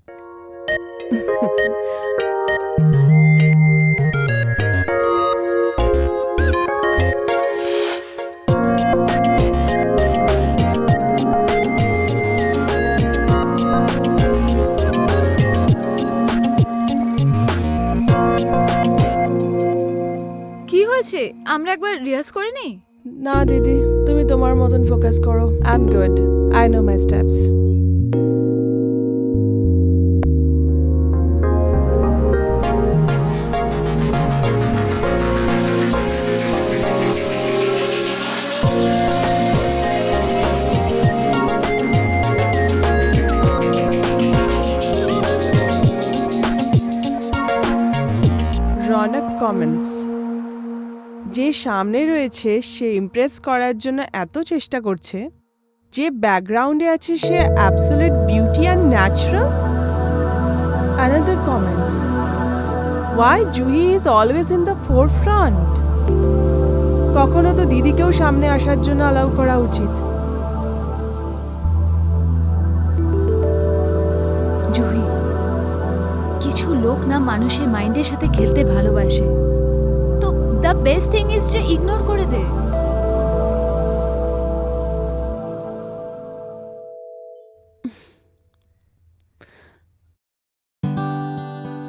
কি হয়েছে? আমরা একবার রিহার্স করে নিই। না দিদি, তুমি তোমার মতন ফোকাস করো। I am good, I know my steps. Raunak comments, যে সামনে রয়েছে সে ইমপ্রেস করার জন্য এত চেষ্টা করছে, যে ব্যাকগ্রাউন্ডে আছে সে absolute beauty and natural. Another comments, why Juhi is always in the forefront. কখনো তো দিদিকেও সামনে আসার জন্য অ্যালাউ করা উচিত। জুহি, কিছু লোক না মানুষের মাইন্ডের সাথে খেলতে ভালোবাসে, তো দ্য বেস্ট থিং ইজ যে ইগনোর করে দে।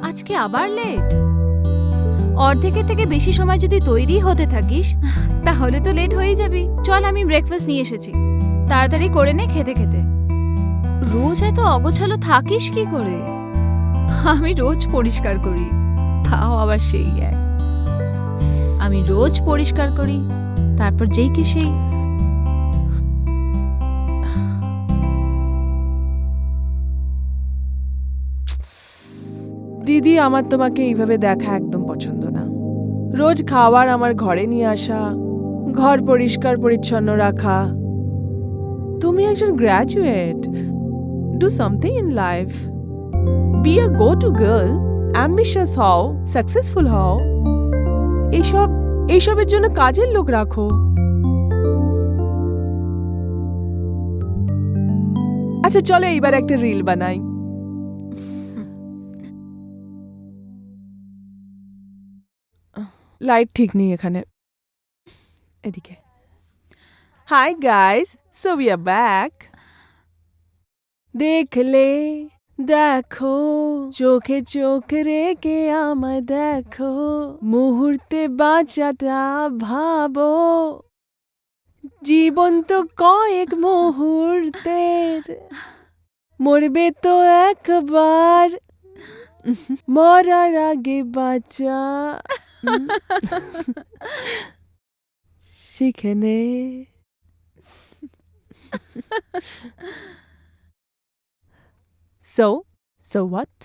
আজকে আবার লেট। অর্ধেকের থেকে বেশি সময় যদি তৈরি হতে থাকিস তাহলে তো লেট হয়ে যাবি। চল, আমি ব্রেকফাস্ট নিয়ে এসেছি, তাড়াতাড়ি করে নে খেতে খেতে। রোজ এত অগোছালো থাকিস কি করে? আমি রোজ পরিষ্কার করি, তাও আবার সেই এক। আমি রোজ পরিষ্কার করি, তারপর যেই কি সেই। দিদি, আমার তোমাকে এইভাবে দেখা একদম পছন্দ না। রোজ খাবার আমার ঘরে নিয়ে আসা, ঘর পরিষ্কার পরিচ্ছন্ন রাখা। তুমি একজন graduate, do something in life, be a go to girl, ambitious হও, সাকসেসফুল হও। এইসবের জন্য কাজের লোক রাখো। আচ্ছা চলো এইবার একটা রিল বানাই। লাইট ঠিক নেই এখানে, এদিকে। Hi guys, so we are back. দেখলে দেখো, চোখে চোখ রেখে আমায় দেখো, মুহূর্তে বাঁচাটা ভাবো। জীবন তো কয়েক মুহূর্তের, মরবে তো একবার, মরার আগে বাঁচা শিখে নে। So what?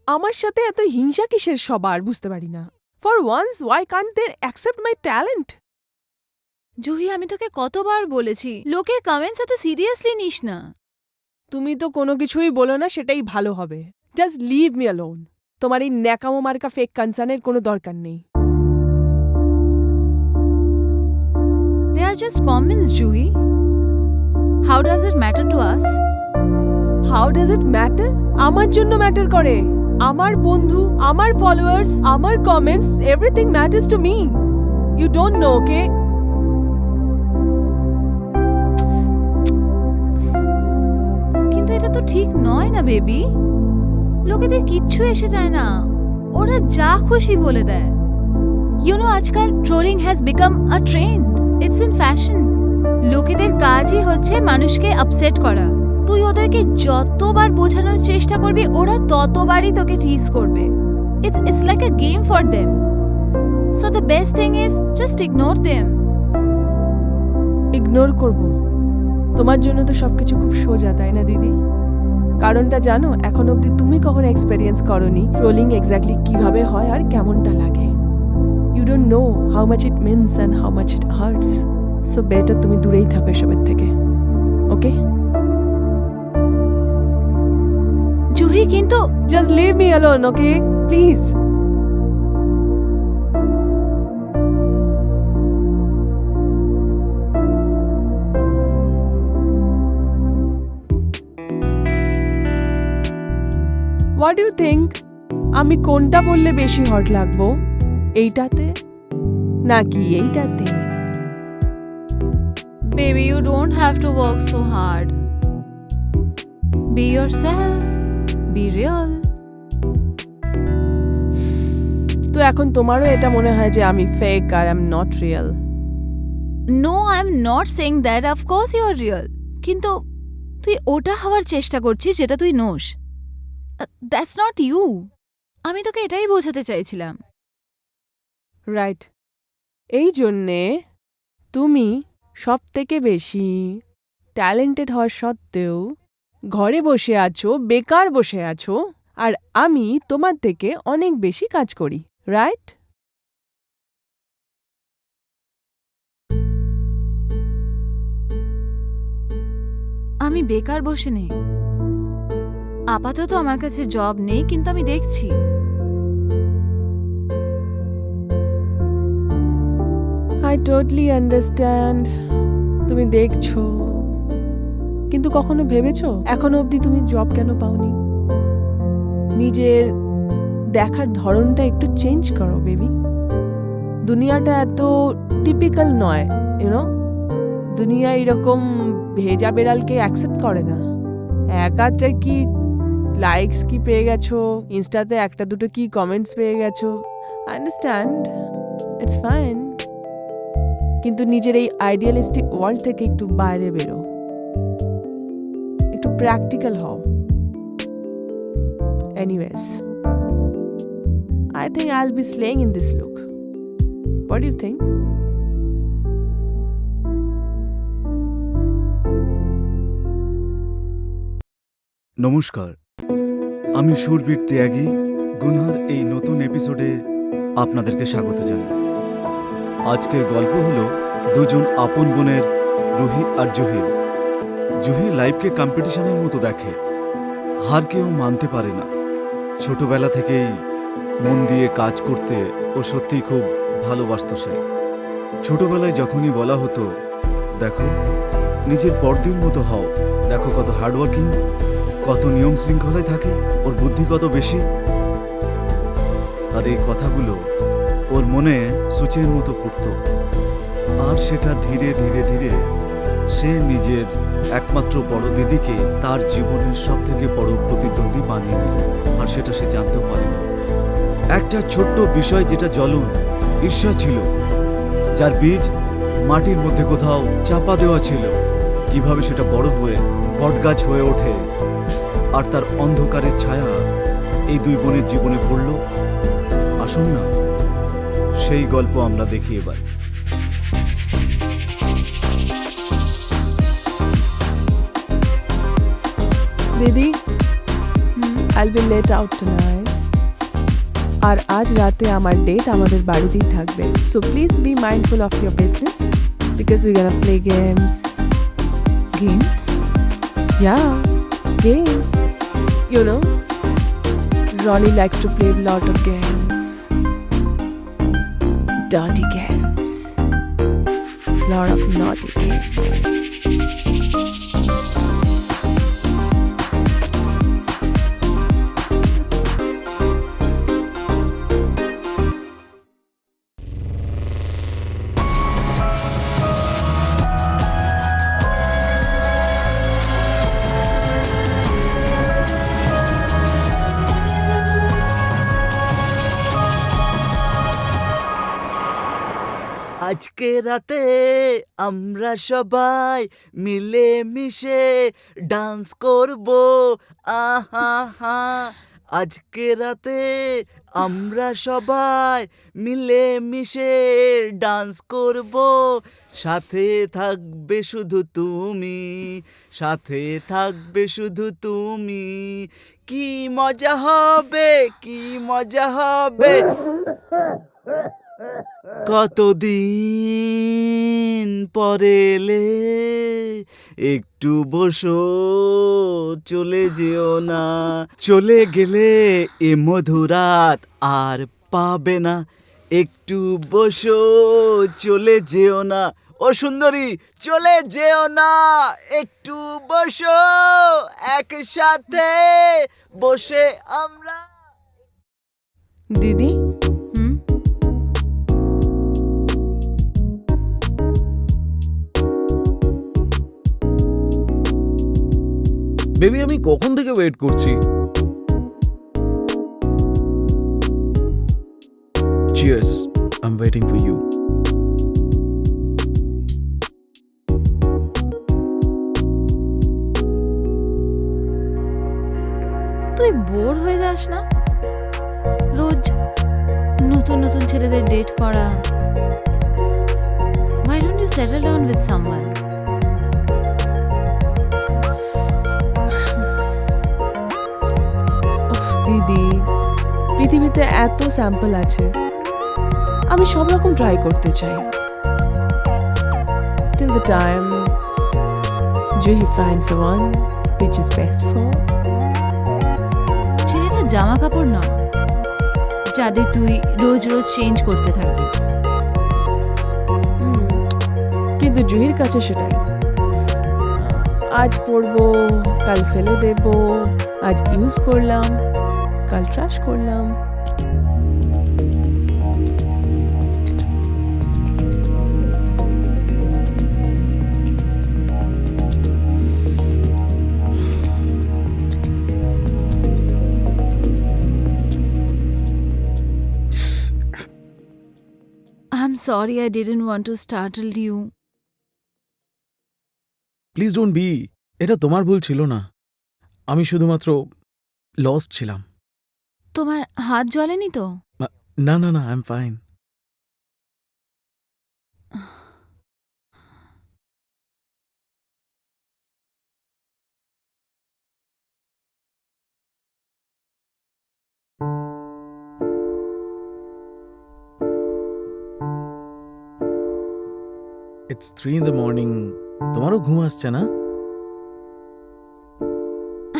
আমার সাথে এত হিংসা কিসের সবার বুঝতে পারি না। For once, why can't they accept my talent? Juhi, আমি তোকে কতবার বলেছি লোকের কমেন্টস এত সিরিয়াসলি নিস না। তুমি তো কোনো কিছুই বলো না, সেটাই ভালো হবে। Just leave me alone. তোমার এই ন্যাকামো মার্কা ফেক কনসার্নের কোনো দরকার নেই। They are just comments, Juhi. How does it matter to us? How does it matter? আমার জন্য ম্যাটার করে। আমার বন্ধু, আমার ফলোয়ার্স, আমার comments, everything matters to me. You don't know, okay? কিন্তু এটা তো ঠিক নয় না বেবি। লোকেদের কিচ্ছু এসে যায় না, ওরা যা খুশি বলে দেয়। ইউ নো, আজকাল trolling has become a trend, it's in fashion. লোকেদের কাজই হচ্ছে মানুষকে আপসেট করা। তুই ওদেরকে যতবার বোঝানোর চেষ্টা করবি ওরা ততবারই তোকে টিজ করবে। It's like a game for them. So the best thing is just ignore them. Ignore করব? তোমার জন্য তো সবকিছু খুব সোজা, তাই না দিদি? কারণটা জানো? এখন অবধি তুমি কখনো এক্সপেরিয়েন্স করনি ট্রোলিং এক্স্যাক্টলি কিভাবে হয় আর কেমনটা লাগে। You don't know how much it means and how much it hurts. So better তুমি দূরেই থাকো এসবের থেকে, ওকে? জুহি, কিন্তু just leave me alone, okay? Please. What you think আমি কোনটা বললে বেশি হট লাগবো, এইটাতে নাকি এইটাতে? Baby, you don't have to work so hard. Be yourself. Be real. তো এখন তোমারও এটা মনে হয় যে আমি ফেক আর I am not real? No, I'm not saying that. Of course you are real. কিন্তু তুই ওটা হওয়ার চেষ্টা করছিস যেটা তুই নোস। That's not you. আমি তোকে এটাই বোঝাতে চাইছিলাম। রাইট, এই জন্যে তুমি সব থেকে বেশি ট্যালেন্টেড হওয়ার সত্ত্বেও ঘরে বসে আছো, বেকার বসে আছো, আর আমি তোমার থেকে অনেক বেশি কাজ করি, রাইট? আমি বেকার বসে নেই। আপাতত আমার কাছে জব নেই, কিন্তু আমি দেখছি। আই টোটালি আন্ডারস্ট্যান্ড, তুমি দেখছো, কিন্তু কখনো ভেবেছো এখনো অবধি তুমি জব কেন পাওনি? নিজের দেখার ধরনটা একটু চেঞ্জ করো বেবি। দুনিয়াটা এত টিপিক্যাল নয়, ইউনো। দুনিয়া এরকম ভেজা বেড়ালকে অ্যাকসেপ্ট করে না। এক আধটা কি লাইকস কি পেয়ে গেছো, ইনস্টাতে একটা দুটো কি কমেন্টস পেয়ে গেছো, আন্ডারস্ট্যান্ড, ইটস ফাইন, কিন্তু নিজের এই আইডিয়ালিস্টিক ওয়ার্ল্ড থেকে একটু বাইরে বেরো, একটু প্র্যাকটিক্যাল হও। Anyways, I think I'll be slaying in this look. What do you think? নমস্কার, আমি সুরবীর ত্যাগী গুনহার এই নতুন এপিসোডে আপনাদেরকে স্বাগত জানাই। আজকের গল্প হলো দুজন আপন বোনের রুহি আর জহির। জহির লাইফকে কম্পিটিশনের মতো দেখে, হার কেউ মানতে পারে না। ছোটবেলা থেকেই মন দিয়ে কাজ করতে ও সত্যিই খুব ভালোবাসত সে। ছোটবেলায় যখনই বলা হতো, দেখো নিজের পরদিন মতো হও, দেখো কত হার্ডওয়ার্কিং, কত নিয়ম শৃঙ্খলায় থাকে, ওর বুদ্ধি কত বেশি, আর এই কথাগুলো ওর মনে সূচের মতো ফুটত। আর সেটা ধীরে ধীরে ধীরে সে নিজের একমাত্র বড় দিদিকে তার জীবনের সব থেকে বড় প্রতিদ্বন্দ্বী বানিয়ে নিল, আর সেটা সে জানতেও পারেনি। একটা ছোট্ট বিষয় যেটা জ্বলন ঈর্ষা ছিল, যার বীজ মাটির মধ্যে কোথাও চাপা দেওয়া ছিল, কিভাবে সেটা বড় হয়ে বটগাছ হয়ে ওঠে, আর তার অন্ধকারের ছায়া এই দুই বোনের জীবনে পড়ল। আসুন না সেই গল্প আমরা দেখি এবার। দিদি, I'll be late out tonight. আর আজ রাতে আমার ডেট আমাদের বাড়িতেই থাকবে, so please be mindful of your business because we're gonna play games. Games? Yeah, games. You know, Ronnie likes to play a lot of games. Dirty games. Lot of naughty games. আজকে রাতে আমরা সবাই মিলে মিশে dance করব, আহা হা। আজকে রাতে আমরা সবাই মিলে মিশে ডান্স করব, সাথে থাকবে শুধু তুমি, সাথে থাকবে শুধু তুমি। কি মজা হবে, কি মজা হবে। কতদিন পরে এলে, একটু বসো, চলে যেও না। চলে গেলে এ মধুরাত আর পাবে না। একটু বসো, চলে যেও না। ও সুন্দরী, চলে যেও না, একটু বসো, একসাথে বসে আমরা। দিদি, হুম? বেবি আমি কখন থেকে ওয়েট করছি। Cheers, I am waiting for you. তুই বোর হয়ে যাস না রোজ নতুন নতুন ছেলেদের ডেট করা? Why don't you settle down with someone? উফ, দিদি, পৃথিবীতে এত স্যাম্পল আছে, আমি সব রকম ট্রাই করতে চাই। Till the time Juhi finds the one which is best for. ছেলেরা জামা কাপড় নয় যাদের তুই রোজ রোজ চেঞ্জ করতে থাকবি। কিন্তু জুহির কাছে সেটাই, আজ পরবো, কাল ফেলে দেব, আজ ইউজ করলাম, কাল ট্রাশ করলাম। I'm sorry I didn't want to startle you. Please don't be, এটা তোমার ভুল ছিল না, আমি শুধুমাত্র লস্ট ছিলাম। তোমার হাত জ্বলেনি তো? না না না, I am fine. It's 3 in the morning, তোমারও ঘুম আসছে না?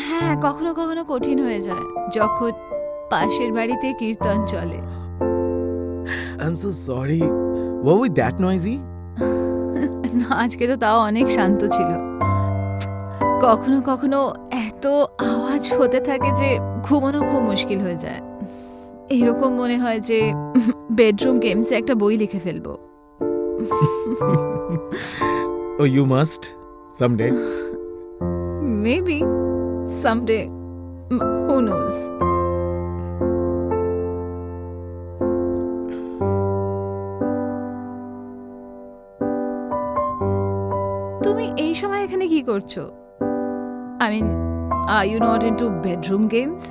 হ্যাঁ, কখনো কখনো কঠিন হয়ে যায় যখন পাশের বাড়িতে কীর্তন চলে। I am so sorry, were with that noisy? না, আজকে তো তাও অনেক শান্ত ছিল। কখনো কখনো এত আওয়াজ হতে থাকে যে ঘুমানো খুব মুশকিল হয়ে যায়। এরকম মনে হয় যে বেডরুম গেমসে একটা বই লিখে ফেলবো। Oh, you must someday. Maybe someday. Who knows? তুমি এই সময় এখানে কি করছো? I mean, are you not into bedroom games?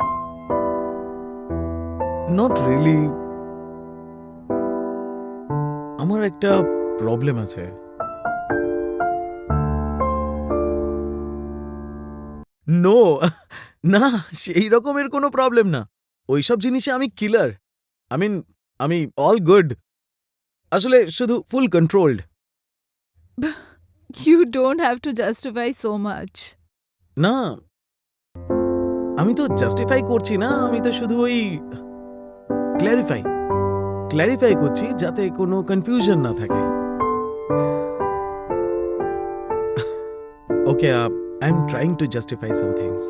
Not really. আমার একটা প্রবলেম আছে। নো, না, সেই রকমের কোনো প্রবলেম না। ওইসব জিনিসে আমি কিলার। আমি অল গুড। আসলে শুধু ফুল controlled. You don't have to justify so much. না, আমি তো জাস্টিফাই করছি না, আমি তো শুধু ওই ক্ল্যারিফাই করছি যাতে কোনো কনফিউশন না থাকে। Okay, I am trying to justify some things.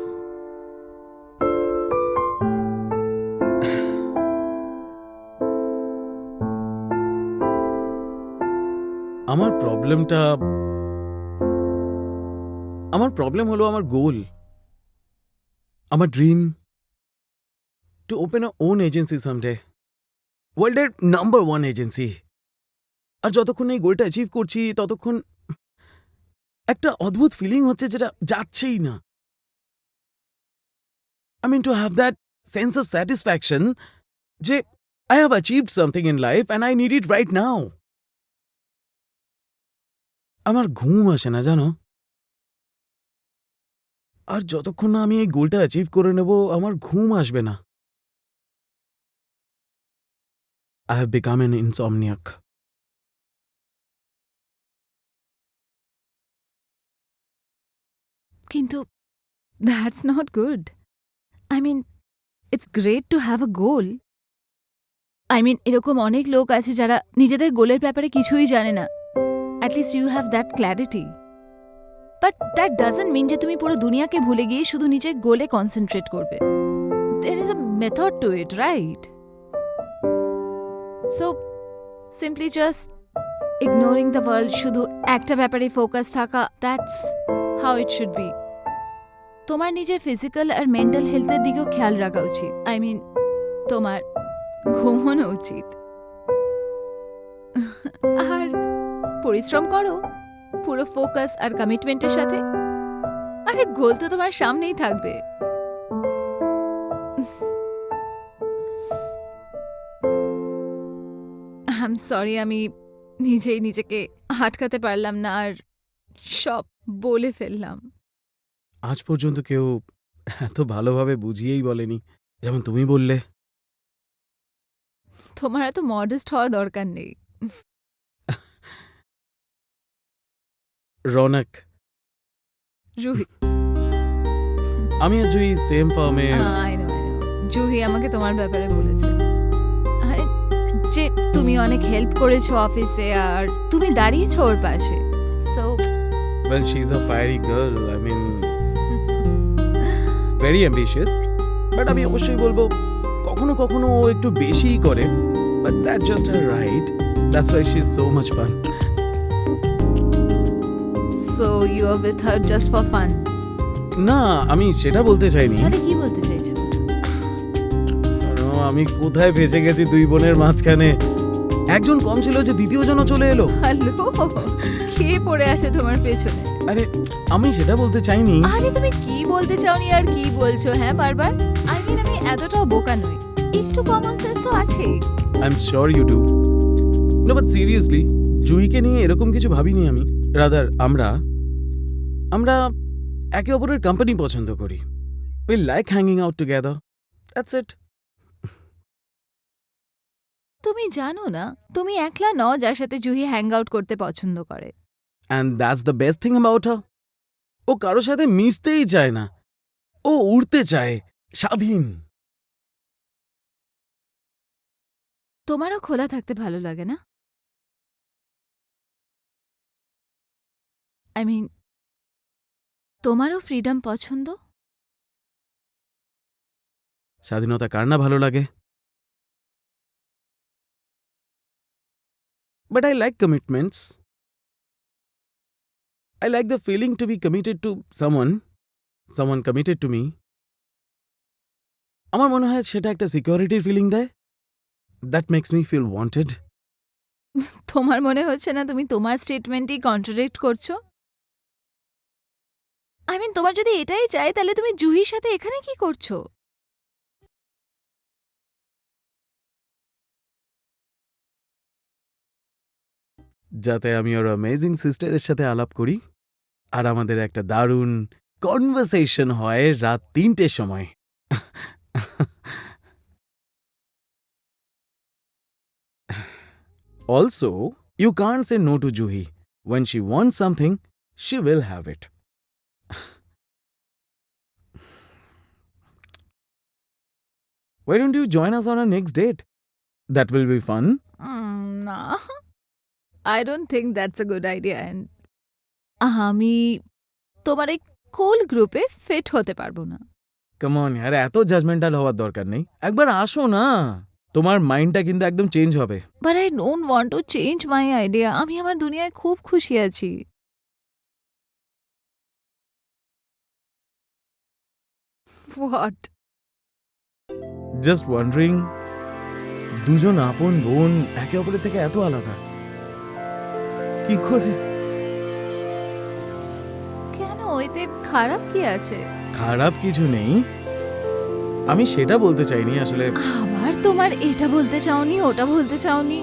আমার প্রবলেম হলো আমার গোল, আমার dream to open a own agency someday, ওয়ার্ল্ডের নাম্বার 1 এজেন্সি। আর যতক্ষণ এই গোলটা অ্যাচিভ করছি ততক্ষণ একটা অদ্ভুত ফিলিং হচ্ছে যেটা যাচ্ছেই না। I mean to have that sense of satisfaction যে I have achieved something in life and I need it right now. আমার ঘুম আসে না জানো, আর যতক্ষণ না আমি এই গোলটা অ্যাচিভ করে নেব আমার ঘুম আসবে না। I have become an insomniac. কিন্তু that's not good. I mean, it's great to have a goal. I mean, এরকম অনেক লোক আছে যারা নিজেদের গোলের ব্যাপারে কিছুই জানে না at least you have that clarity. But that doesn't mean যে তুমি পুরো দুনিয়াকে ভুলে গিয়ে শুধু নিজের গোলে কনসেন্ট্রেট করবে. There is a method to it, right? So, simply just ignoring the world, শুধু একটা ব্যাপারে ফোকাস থাকা, that's how it should be. তোমার নিজের ফিজিক্যাল আর মেন্টাল হেলথের দিকেও খেয়াল রাখা উচিত. I mean, তোমার ঘুমানো উচিত. আর পরিশ্রম করো পুরো ফোকাস আর কমিটমেন্টের সাথে. আরে গোল তো তোমার সামনেই থাকবে. আই এম সরি, আমি নিজেই নিজেকে আটকাতে পারলাম না আর সব বলে ফেললাম. আজ পর্যন্ত কেউ এত ভালোভাবে বুঝিয়েই বলেনি যেমন তুমি বললে. তোমার এত মডেস্ট হওয়ার দরকার নেই. রৌনক, রুহি, আমি আর জুই সেম ফার্মে. I know. জুহি আমাকে তোমার ব্যাপারে বলেছে যে তুমি অনেক হেল্প করেছো অফিসে আর তুমি দাঁড়িয়েছো ওর পাশে. So Well, she's a fiery girl. I mean, very ambitious. But আমি অবশ্যই বলবো কখনো কখনো ও একটু বেশিই করে. But that's just her right. That's why she's so much fun. so you are with her just for fun? না, আমি সেটা বলতে চাইনি. তাহলে কি বলতে চাইছো? আমি কোথায় ফেসে গেছি দুই বোনের মাঝখানে. একজন কম ছিল যে দ্বিতীয়জনও চলে এলো. হ্যালো, কে পড়ে আছে তোমার পেছনে? আরে আমি সেটা বলতে চাইনি. আরে তুমি কি বলতে চাওনি আর কি বলছো হ্যাঁ বারবার? আই মিন আমি এতটাও বোকা নই, একটু কমন সেন্স তো আছে. I'm sure you do. No, but seriously, জুহিকে নিয়ে এরকম কিছু ভাবিনি আমি. রাদার আমরা একে অপরের কোম্পানি পছন্দ করি. We like hanging out together. That's it. তুমি জানো না তুমি একলা নও যার সাথে জুহি হ্যাং আউট করতে পছন্দ করে. And that's the best thing about her. ও কারোর সাথে মিশতেই চায় না. ও উড়তে চায়, স্বাধীন. তোমারও খোলা থাকতে ভালো লাগে না? আই মিন তোমারও ফ্রিডম পছন্দ? স্বাধীনতা কার না ভালো লাগে? But I like commitments. I like the feeling to be committed to someone committed to me. আমার মনে হয় সেটা একটা সিকিউরিটির ফিলিং দেয়. That makes me feel wanted. তোমার মনে হচ্ছে না তুমি তোমার স্টেটমেন্টই কন্ট্রাডিক্ট করছো? আই মিন তোমার যদি এটাই চাই তাহলে তুমি জুহির সাথে এখানে কি করছো? যাতে আমি ওর অ্যামেজিং সিস্টারের সাথে আলাপ করি আর আমাদের একটা দারুণ কনভারসেশন হয় রাত 3টের সময়. Also, you can't say no to Juhi. When she wants something, she will have it. Why don't you join us on our next date? That will be fun. না, I don't think that's a good idea. And আমি তোমার এই কোল গ্রুপে fit হতে পারবো না. Come on, यार, এত জাজমেন্টাল হওয়ার দরকার নেই. একবার আসো না. তোমার মাইন্ডটা কিন্তু একদম চেঞ্জ হবে. But I don't want to change my idea. আমি আমার দুনিয়ায় খুব খুশি আছি. হোয়াট? জাস্ট ওয়ান্ডারিং, দুজন আপন বোন একে অপরের থেকে এত আলাদা কি করে? কেন, এতে খারাপ কি আছে? খারাপ কিছু নেই, আমি সেটা বলতে চাইনি আসলে. আবার তোমার এটা বলতে চাওনি ওটা বলতে চাওনি.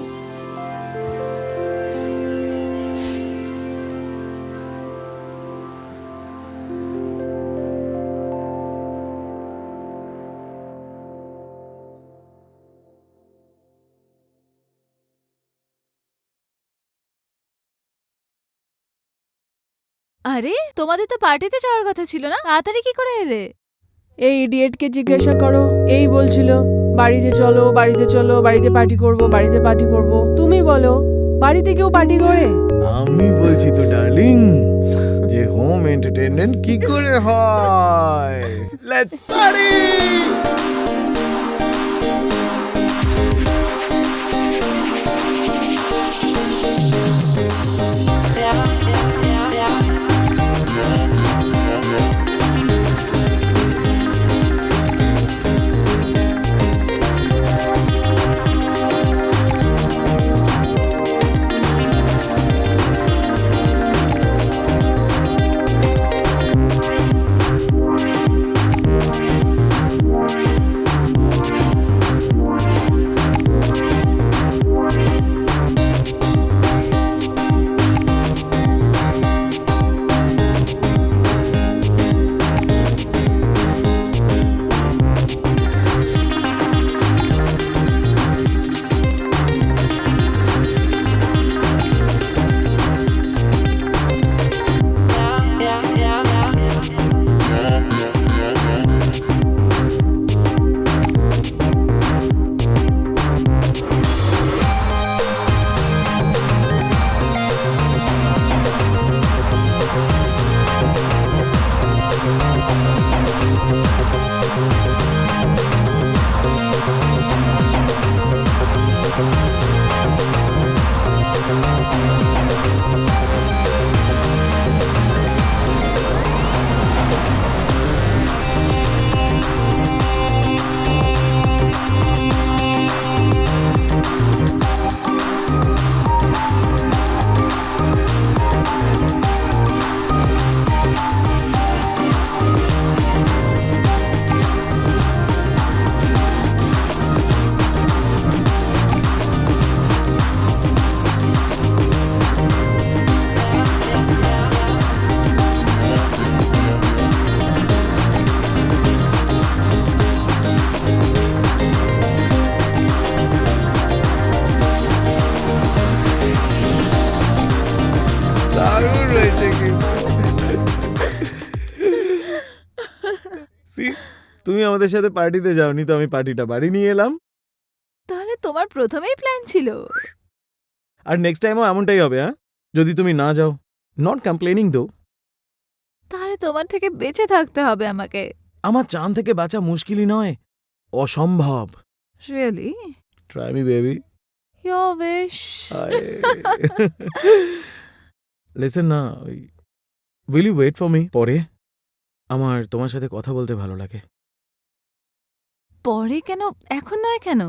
আরে তোমাদের তো পার্টিতে যাওয়ার কথা ছিল না, তাড়াতাড়ি কি করে এলে? এই ইডিয়েটকে জিজ্ঞাসা করো, এই বলছিল বাড়িতে চলো বাড়িতে চলো, বাড়িতে পার্টি করব, বাড়িতে পার্টি করব. তুমি বলো বাড়িতে কেউ পার্টি করে? আমি বলছি তো ডার্লিং যে হোম এন্টারটেইনমেন্ট কি করে হয়। Let's party. দারুণ হয়েছে কিন্তু। See, তুমি আমাদের সাথে পার্টিতে যাওনি তো আমি পার্টিটা বাড়ি নিয়ে এলাম। তাহলে তোমার প্রথমেই প্ল্যান ছিল। আর নেক্সট টাইমও এমনটাই হবে, হ্যাঁ, যদি তুমি না যাও। নট কমপ্লেনিং দো। তাহলে তোমার থেকে বেঁচে থাকতে হবে আমাকে। আমার চাঁদ থেকে বাঁচা মুশকিলই নয়, অসম্ভব। Really? Try me baby. Your wish. Listen না, will you wait for me? পরে আমার তোমার সাথে কথা বলতে ভালো লাগে। পরে কেন, এখন নয় কেন?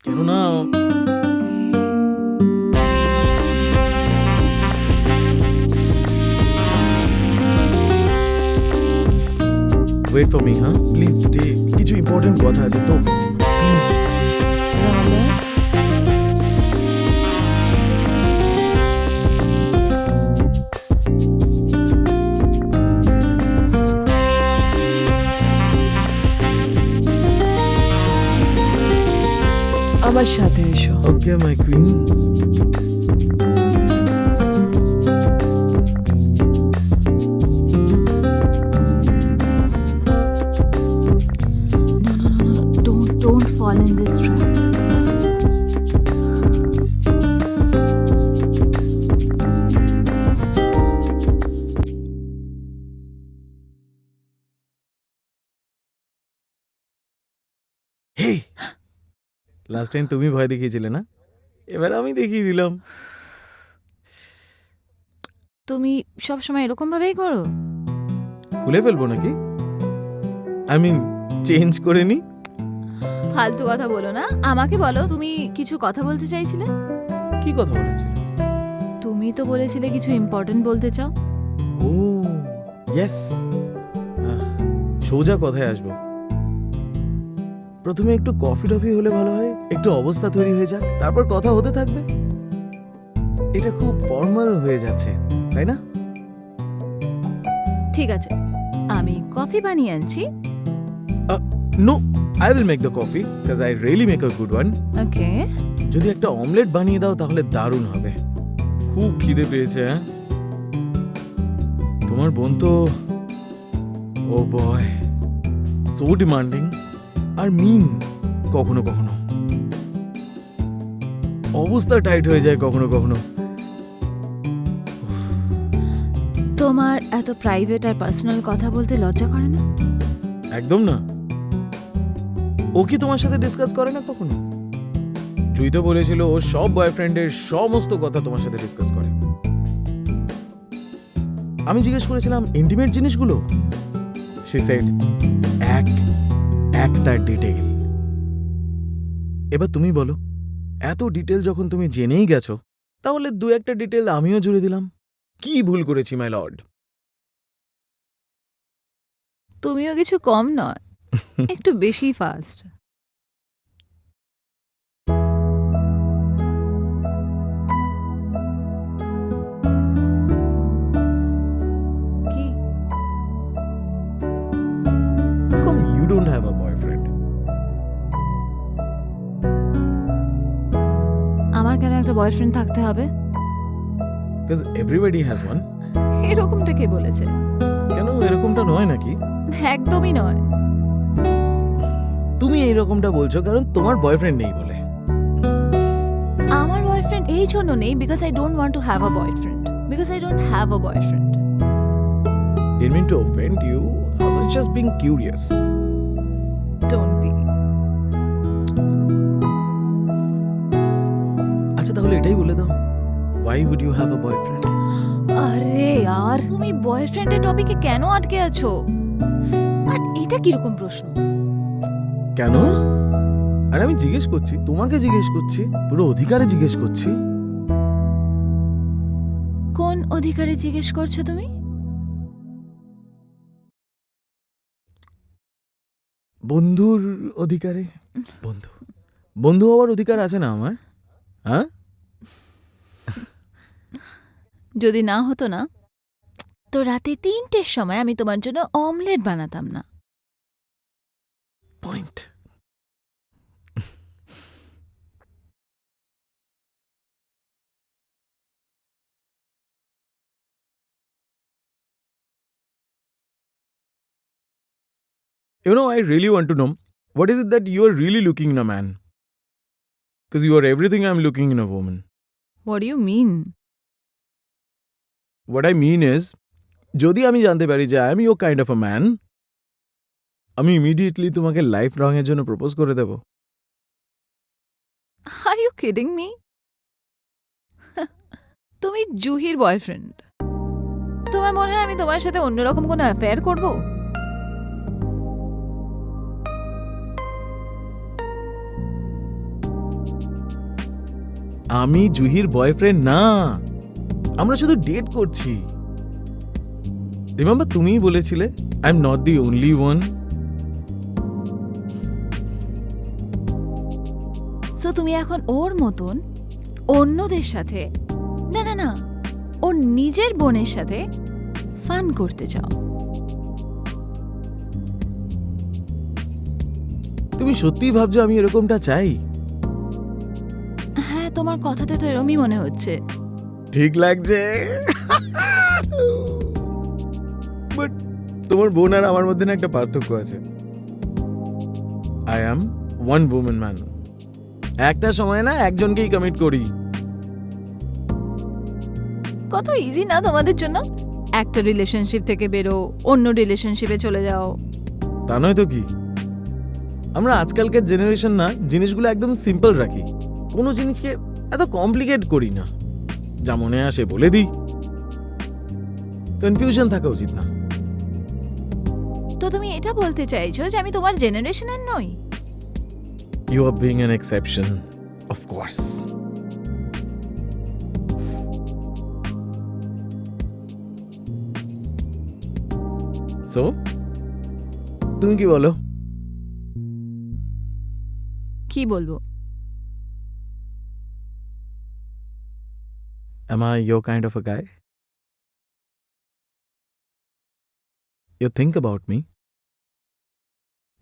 কেননা ওয়েট ফর মি, হ্যাঁ প্লিজ স্টে। কিছু ইম্পর্টেন্ট কথা আছে তো, প্লিজ। আমার সাথে এসো। Okay my queen. Don't fall in this trap. Hey, last time তুমি ভয় দেখিয়েছিলে না, এবার আমি দেখিয়ে দিলাম। তুমি সবসময় এরকম ভাবেই করো? খুলে ফেলবো নাকি? আই মিন চেঞ্জ করে নি। ফালতু কথা বলো না, আমাকে বলো তুমি কিছু কথা বলতে চাইছিলে। কি কথা বলেছিল? তুমি তো বলেছিলে কিছু ইম্পর্টেন্ট বলতে চাও। ও ইয়েস, সোজা কথায় আসবো। প্রথমে একটু কফি টফি হলে ভালো হয়, একটু অবস্থা তৈরি হয়ে যাক, তারপর কথা হতে থাকবে। এটা খুব ফর্মাল হয়ে যাচ্ছে, তাই না? ঠিক আছে, আমি কফি বানিয়ে আনছি। No, I will make the coffee because I really make a good one. Okay. যদি একটা অমলেট বানিয়ে দাও তাহলে দারুণ হবে। খুব খিদে পেয়েছে। হ্যাঁ, তোমার বোন তো, ও বয়, সো ডিমান্ডিং আর মিন কখনো কখনো। অবস্থা টাইট হয়ে যায় কখনো কখনো। তোমার এত প্রাইভেট আর পার্সোনাল কথা বলতে লজ্জা করে না? একদম না। ও কি তোমার সাথে ডিসকাস করে না কখনো? জুই তো বলেছিল ও সব বয়ফ্রেন্ডের সমস্ত কথা তোমার সাথে ডিসকাস করে। আমি জিজ্ঞেস করেছিলাম ইন্টিমেট জিনিসগুলো, শি সেড একটা ডিটেইল। এবার তুমি বলো, এত ডিটেল যখন তুমি জেনেই গেছো, তাহলে দু একটা ডিটেল আমিও জুড়ে দিলাম। কি ভুল করেছি মাই লর্ড? তুমিও কিছু কম নয়, একটু বেশি ফাস্ট। কি How come you don't have a boyfriend? আমার কেন একটা বয়ফ্রেন্ড থাকতে হবে? Because everybody has one. এরকমটা কে বলেছে? কেন এরকমটা নয় নাকি? একদমই নয়। তুমি এইরকমটা বলছো কারণ তোমার বয়ফ্রেন্ড নেই বলে। আমার বয়ফ্রেন্ড এই জন্য নেই because I don't want to have a boyfriend, because I don't have a boyfriend. Didn't mean to offend you. I was just being curious. Don't be. আচ্ছা তাহলে এটাই বলে দাও, why would you have a boyfriend? আরে यार, তুমি বয়ফ্রেন্ডের টপিকে কেন আটকে আছো? আর এটা কিরকম প্রশ্ন? কেন? আরে আমি জিজ্ঞেস করছি, তোমাকে জিজ্ঞেস করছি, পুরো অধিকারে জিজ্ঞেস করছি। কোন অধিকারে জিজ্ঞেস করছো তুমি? বন্ধুর অধিকারে। বন্ধু হওয়ার অধিকার আছে না আমার? হ্যাঁ? যদি না হতো না তো রাতে 3টের সময় আমি তোমার জন্য অমলেট বানাতাম না। Point. You know, I really want to know, what is it that you are really looking in a man? Because you are everything I'm looking in a woman. What do you mean? What I mean is, যদি আমি জানতে পারি যে I am your kind of a man, আমি immediately তোমাকে life long এর জন্য propose করে দেব। Are you kidding me? তুমি জুহির বয়ফ্রেন্ড। তোমার মনে হয় আমি তোমার সাথে অন্যরকম কোনো অ্যাফেয়ার করব? আমি জুহির বয়ফ্রেন্ড না, আমরা শুধু ডেট করছি। রিমেম্বার তুমিই বলেছিলে I am not the only one. So তুমি এখন ওর মতন অন্যদের সাথে, না না না, ওর নিজের বোনের সাথে ফান করতে চাও। তুমি সত্যিই ভাবছো আমি এরকমটা চাই? হ্যাঁ, তোমার কথাতে তো এরমই মনে হচ্ছে। ঠিক লাগছে। বাট তোমার বোন আর আমার মধ্যে না একটা পার্থক্য আছে। I am one women man. একটা সময় না একজনকেই কমিট করি। কত ইজি না তোমাদের জন্য? একটা রিলেশনশিপ থেকে বেরো, অন্য রিলেশনশিপে চলে যাও। তা নয় তো কি, আমরা আজকালকার জেনারেশন না জিনিসগুলো একদম সিম্পল রাখি, কোনো জিনিসকে এত কমপ্লিকেট করি না, যা মনে আসে বলে দিই। কনফিউশন থাকা উচিত না। তো তুমি এটা বলতে চাইছো যে আমি তোমার জেনারেশনের নই? You are being an exception, of course. So, তুমি কি বলো? কি বলবো? Am I your kind of a guy? You think about me?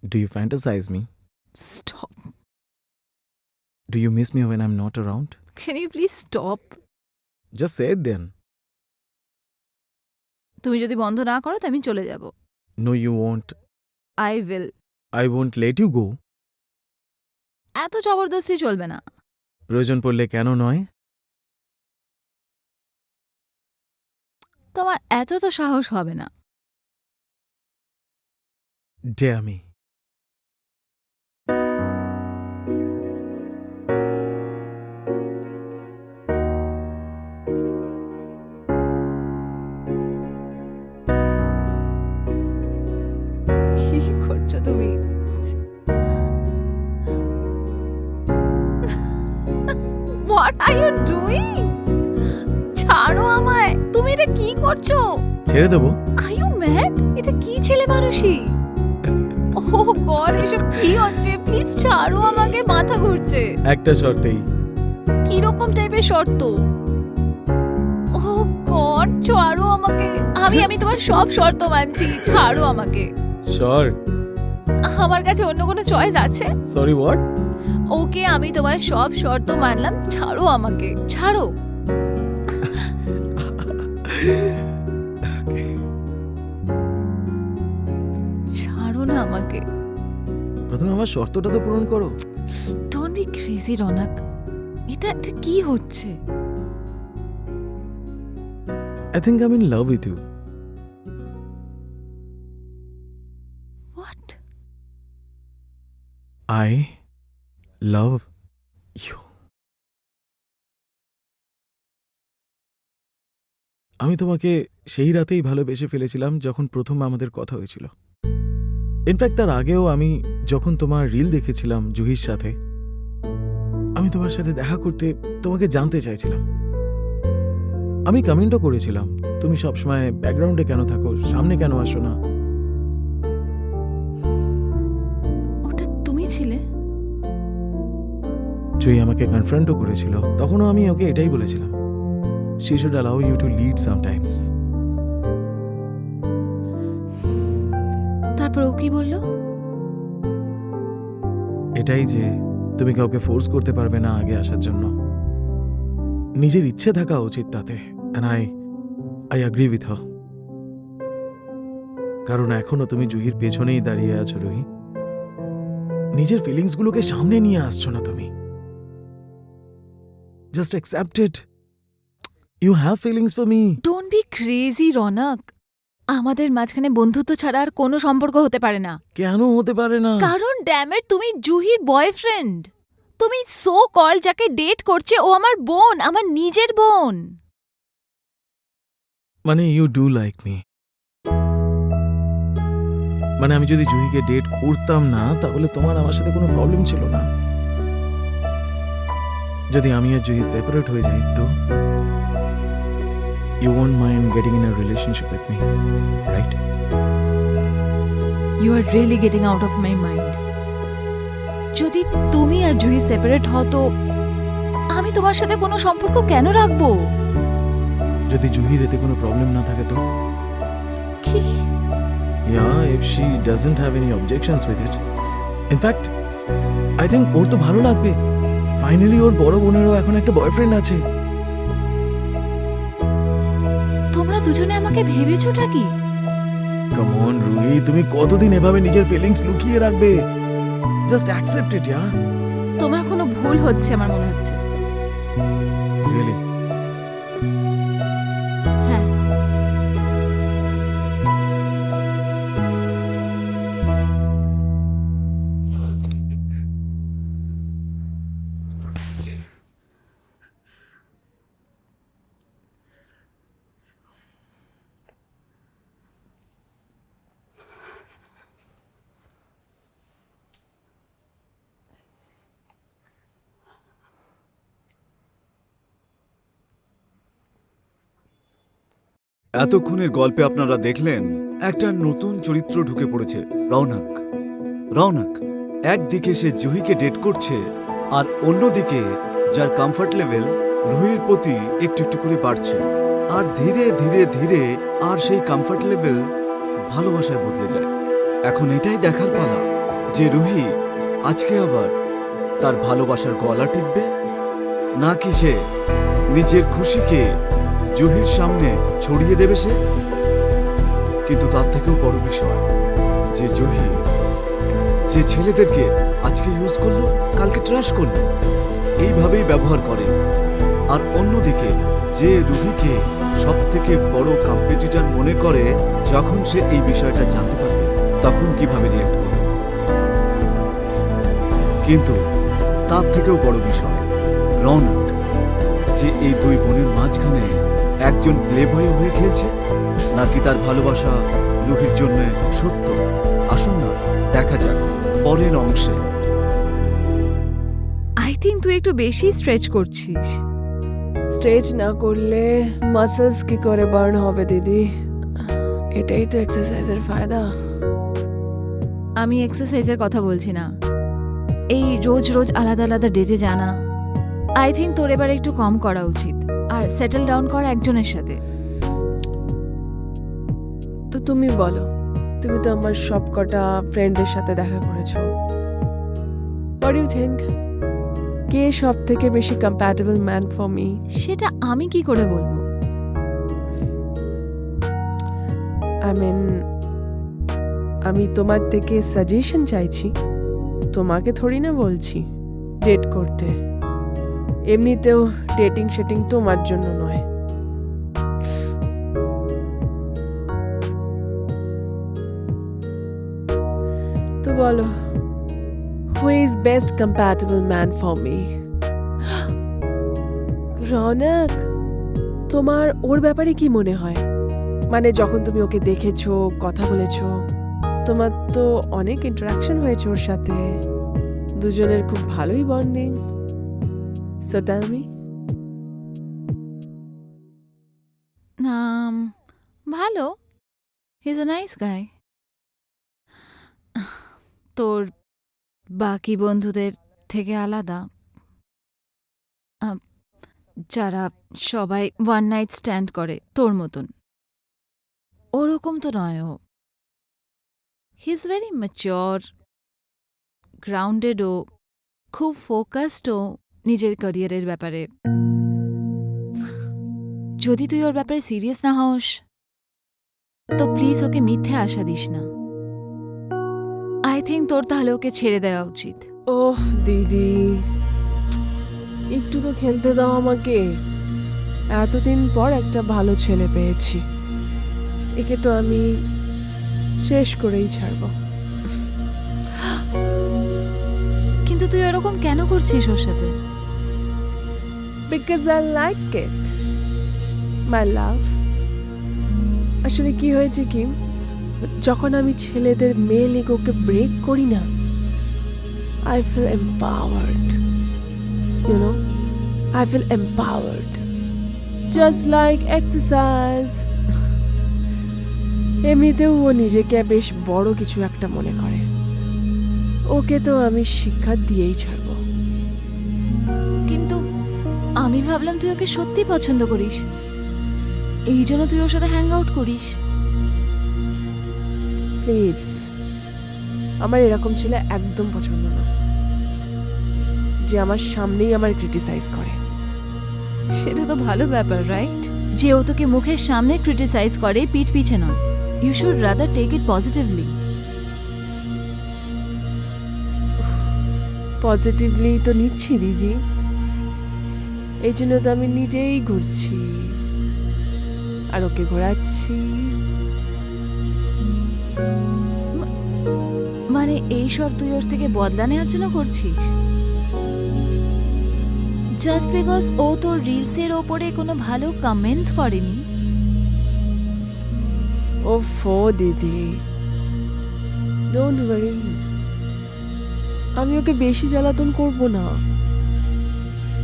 Do you fantasize me? Stop. Do you miss me when I'm not around? Can you please stop? Just say it then. তুমি যদি বন্ধ না করো তো আমি চলে যাব। No, you won't. I will. I won't let you go. এত জবরদস্তি চলবে না। প্রয়োজন পড়লে কেন নয়? তোমার এত তো সাহস হবে না। Dare me. কি করছো তুমি? What are you doing? ছাড়ো আমায়, তুমি এটা কি করছো? ছেড়ে দেবো? Are you mad? এটা কি ছেলে মানুষই? Oh God, এসব কি হচ্ছে? প্লিজ ছাড়ো আমাকে, মাথা ঘুরছে। একটা শর্তেই। কি রকম টাইপের শর্ত? Oh God, ছাড়ো আমাকে। আমি তোমার সব শর্ত মানছি, ছাড়ো আমাকে। Sure. আমার কাছে অন্য কোনো চয়েস আছে? Sorry, what? ওকে, আমি তোমার সব শর্ত মানলাম, ছাড়ো আমাকে, ছাড়ো। Okay. ছাড়ো না আমাকে। প্রথমে আমার শর্তটা তো পূরণ করো। ডোন্ট বি ক্রেজি রনক, এটা কি হচ্ছে? I think I'm in love with you. What? I love you. আমি তোমাকে সেই রাতেই ভালোবেসে ফেলেছিলাম যখন প্রথম আমাদের কথা হয়েছিল। ইনফ্যাক্ট তার আগেও আমি যখন তোমার রিল দেখেছিলাম জুহির সাথে, আমি তোমার সাথে দেখা করতে তোমাকে জানতে চাইছিলাম। আমি কমেন্টও করেছিলাম, তুমি সবসময় ব্যাকগ্রাউন্ডে কেন থাকো, সামনে কেন আসো না। ওটা তুমি ছিলে? জুহি আমাকে কনফ্রন্টও করেছিল, তখনও আমি ওকে এটাই বলেছিলাম, she should allow you to lead sometimes. তারপর ও কি বললো? এটাই যে তুমি কাউকে ফোর্স করতে পারবে না আগে আসার জন্য, নিজের ইচ্ছে থাকা উচিত তাতে। and I agree with her. কারণ এখনো তুমি জুহির পেছনেই দাঁড়িয়ে আছো রোহি, নিজের ফিলিংসগুলোকে সামনে নিয়ে আসছো না তুমি। Just accept it, you have feelings for me. Don't be crazy Raunak, আমাদের মাঝখানে বন্ধুত্ব ছাড়া আর কোনো সম্পর্ক হতে পারে না। কেন হতে পারে না? কারণ ড্যামেট, তুমি জুহির বয়ফ্রেন্ড। তুমি সো কল যাকে ডেট করছে, ও আমার বোন, আমার নিজের বোন। মানে ইউ ডু লাইক মি? মানে আমি যদি জুহিকে ডেট করতাম না তাহলে তোমার আমার সাথে কোনো প্রবলেম ছিল না? যদি আমি আর জুহি সেপারেট হয়ে যাই তো you won't mind getting in a relationship with me, right? You are really getting out of my mind. যদি তুমি আর জুহি সেপারেট হও তো আমি তোমার সাথে কোনো সম্পর্ক কেন রাখবো? যদি জুহির এতে কোনো প্রবলেম না থাকে তো? কি? Yeah, if she doesn't have any objections with it. In fact, I think ওর তো ভালো লাগবে। ফাইনালি ওর বড় বোনেরও এখন একটা বয়ফ্রেন্ড আছে। তোমরা দুজনে আমাকে ভেবেছোটা কি? কাম অন রুহি, তুমি কতদিন এভাবে নিজের ফিলিংস লুকিয়ে রাখবে? জাস্ট অ্যাকসেপ্ট ইট, ইয়ার। তোমার কোনো ভুল হচ্ছে আমার মনে হচ্ছে। রিয়েলি? হ্যাঁ। এতক্ষণের গল্পে আপনারা দেখলেন একটা নতুন চরিত্র ঢুকে পড়েছে, রৌনক। রৌনক একদিকে সে জুহিকে ডেট করছে, আর অন্যদিকে যার কমফর্ট লেভেল রুহির প্রতি একটু একটু করে বাড়ছে, আর ধীরে ধীরে ধীরে আর সেই কমফর্ট লেভেল ভালোবাসায় বদলে যায়। এখন এটাই দেখার পালা যে রুহি আজকে আবার তার ভালোবাসার গলা টিপবে, নাকি সে নিজের খুশিকে জুহির সামনে ছড়িয়ে দেবে সে। কিন্তু তার থেকেও বড় বিষয় যে জুহি যে ছেলেদেরকে আজকে ইউজ করলো, কালকে ট্রাশ করলো, এইভাবেই ব্যবহার করে, আর অন্যদিকে যে রুহিকে সব থেকে বড় কম্পিটিটর মনে করে, যখন সে এই বিষয়টা জানতে পারবে তখন কিভাবে রিয়েক্ট করবে। কিন্তু তার থেকেও বড় বিষয় রৌনক, যে এই দুই বোনের মাঝখানে একজন প্লেবয় হয়ে খেলছে, নাকি তার ভালোবাসা রুহির জন্য সত্য। আসুন না দেখা যাক পরের অংশে। আই থিঙ্ক তুই একটু বেশি স্ট্রেচ করছিস। স্ট্রেচ না করলে মাসলস কি করে বার্ন হবে দিদি? এটাই তো এক্সারসাইজের ফায়দা। আমি এক্সারসাইজের কথা বলছি না, এই রোজ রোজ আলাদা আলাদা ডেটে জানা। আই থিঙ্ক তোর এবার একটু কম করা উচিত আর সেটেল ডাউন করা একজনের সাথে। তো তুমি বলো, তুমি তো আমার সব কটা ফ্রেন্ডের সাথে দেখা করেছো। হোয়াট ডু ইউ থিঙ্ক, কে সব থেকে বেশি কম্প্যাটেবল ম্যান ফর মি? সেটা আমি কি করে বলবো? আই মিন, আমি তোমার থেকে সাজেশন চাইছি, তোমাকে থোড়ি না বলছি ডেট করতে। এমনিতেও ডেটিং শেটিং তোমার জন্য নয়। তো বলো, who is best compatible man for me? Raunak, তোমার ওর ব্যাপারে কি মনে হয়? মানে যখন তুমি ওকে দেখেছো, কথা বলেছো, তোমার তো অনেক ইন্টারাকশন হয়েছে ওর সাথে, দুজনের খুব ভালোই বন্ডিং। So tell me. ভালো, he is a nice guy. তোর বাকি বন্ধুদের থেকে আলাদা, যারা সবাই ওয়ান নাইট স্ট্যান্ড করে তোর মতন, ওরকম তো নয় ও। হি ইজ ভেরি ম্যাচিওর, গ্রাউন্ডেডও, খুব ফোকাসডও নিজের ক্যারিয়ারের ব্যাপারে। যদি তুই ওর ব্যাপারে সিরিয়াস না হস তো প্লিজ ওকে মিথ্যে আশা দিস না। আই থিঙ্ক তোর তাহলে ওকে ছেড়ে দেওয়া উচিত। ওহ দিদি, একটু তো খেলতে দাও আমাকে। এতদিন পর একটা ভালো ছেলে পেয়েছি, একে তো আমি শেষ করেই ছাড়বো। কিন্তু তুই এরকম কেন করছিস ওর সাথে? বিকজ আই লাইক ইট, মাই লাভ। আসলে কি হয়েছে কি, যখন আমি ছেলেদের মেল ইগোকে ব্রেক করি না, I feel empowered. You know, I feel empowered. Just like exercise. এমনিতেও ও নিজেকে বেশ বড় কিছু একটা মনে করে। ওকে তো আমি শিক্ষা দিয়েই ছাড়বো। কিন্তু আমি ভাবলাম তুই ওকে সত্যি পছন্দ করিস, এই জন্য তুই ওর সাথে হ্যাং আউট করিস। প্লিজ, আমার এরকম ছেলে একদম পছন্দ না, যে আমার সামনেই আমার ক্রিটিসাইজ করে। সেটা তো ভালো ব্যাপার, রাইট? যে ও তোকে মুখের সামনে ক্রিটিসাইজ করে, পিঠ পিছে নয়। You should rather take it positively. Positively তো নিচ্ছি দিদি, এই জন্য তো আমি নিজেই ঘুরছি আর ওকে ঘোরাচ্ছি। মানে এইসব তুই ওর থেকে বদলা নেওয়ার জন্য করছিস? জাস্ট বিকজ ও তোর রিলসের ওপরে কোনো ভালো কমেন্টস করেনি? ওফো দিদি, ডোন্ট ওয়ারি, আমি ওকে বেশি জ্বালাতন করব না,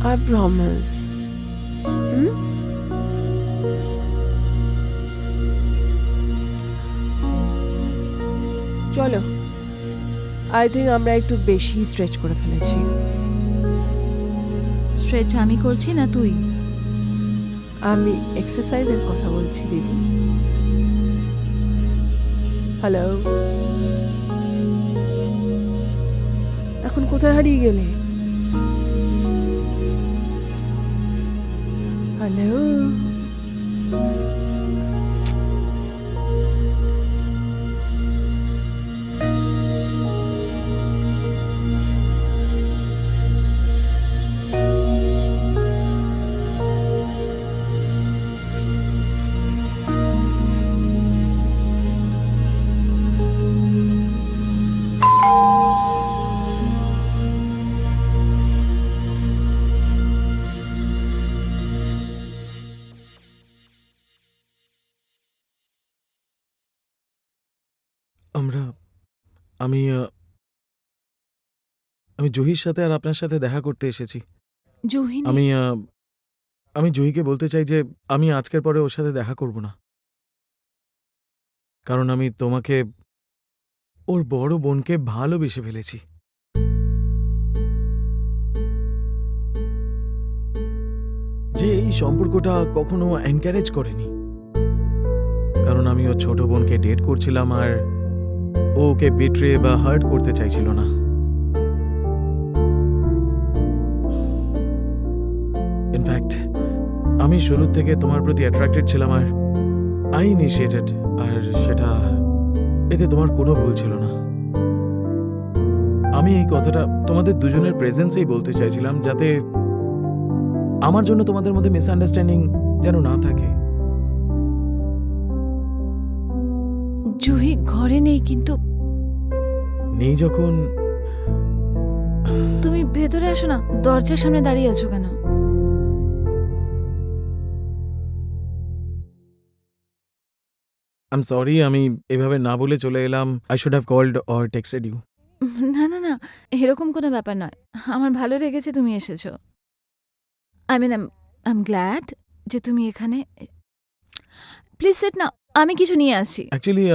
আই প্রমিস। চলো, আই থিঙ্ক আমরা একটু বেশি স্ট্রেচ করে ফেলেছি। স্ট্রেচ আমি করছি না তুই? আমি এক্সারসাইজের কথা বলছি দিদি। হ্যালো, এখন কোথায় হারিয়ে গেলে? হ্যালো, আমি আমি জুহির সাথে আর আপনার সাথে দেখা করতে এসেছি। জুহি নেই। আমি জুহিকে বলতে চাই যে আমি আজকের পরে ওর সাথে দেখা করব না, কারণ আমি তোমাকে, ওর বড় বোনকে ভালোবেসে ফেলেছি। যে এই সম্পর্কটা কখনো এনকারেজ করেনি, কারণ আমি ওর ছোট বোনকে ডেট করছিলাম আর ও ওকে বিট্রে বা হার্ট করতে চাইছিল না। ইনফ্যাক্ট আমি শুরু থেকে তোমার প্রতি অ্যাট্রাক্টেড ছিলাম আর আই ইনিশিয়েটেড, আর সেটা, এতে তোমার কোনো ভুল ছিল না। আমি এই কথাটা তোমাদের দুজনের প্রেজেন্সেই বলতে চাইছিলাম, যাতে আমার জন্য তোমাদের মধ্যে মিসআন্ডারস্ট্যান্ডিং যেন না থাকে। জুহি ঘরে নেই, কিন্তু নেই যখন, তুমি ভেতরে আসো না, দরজার সামনে দাঁড়িয়ে আছো কেন? আই এম সরি, আমি এভাবে না বলে চলে এলাম। I should have called or texted you. না না না, এরকম কোনো ব্যাপার নয়। আমার ভালো লেগেছে তুমি এসেছো। I mean I am glad যে তুমি এখানে। প্লিজ সেট না, আমি কিছু নিয়ে আসছি। অ্যাকচুয়ালি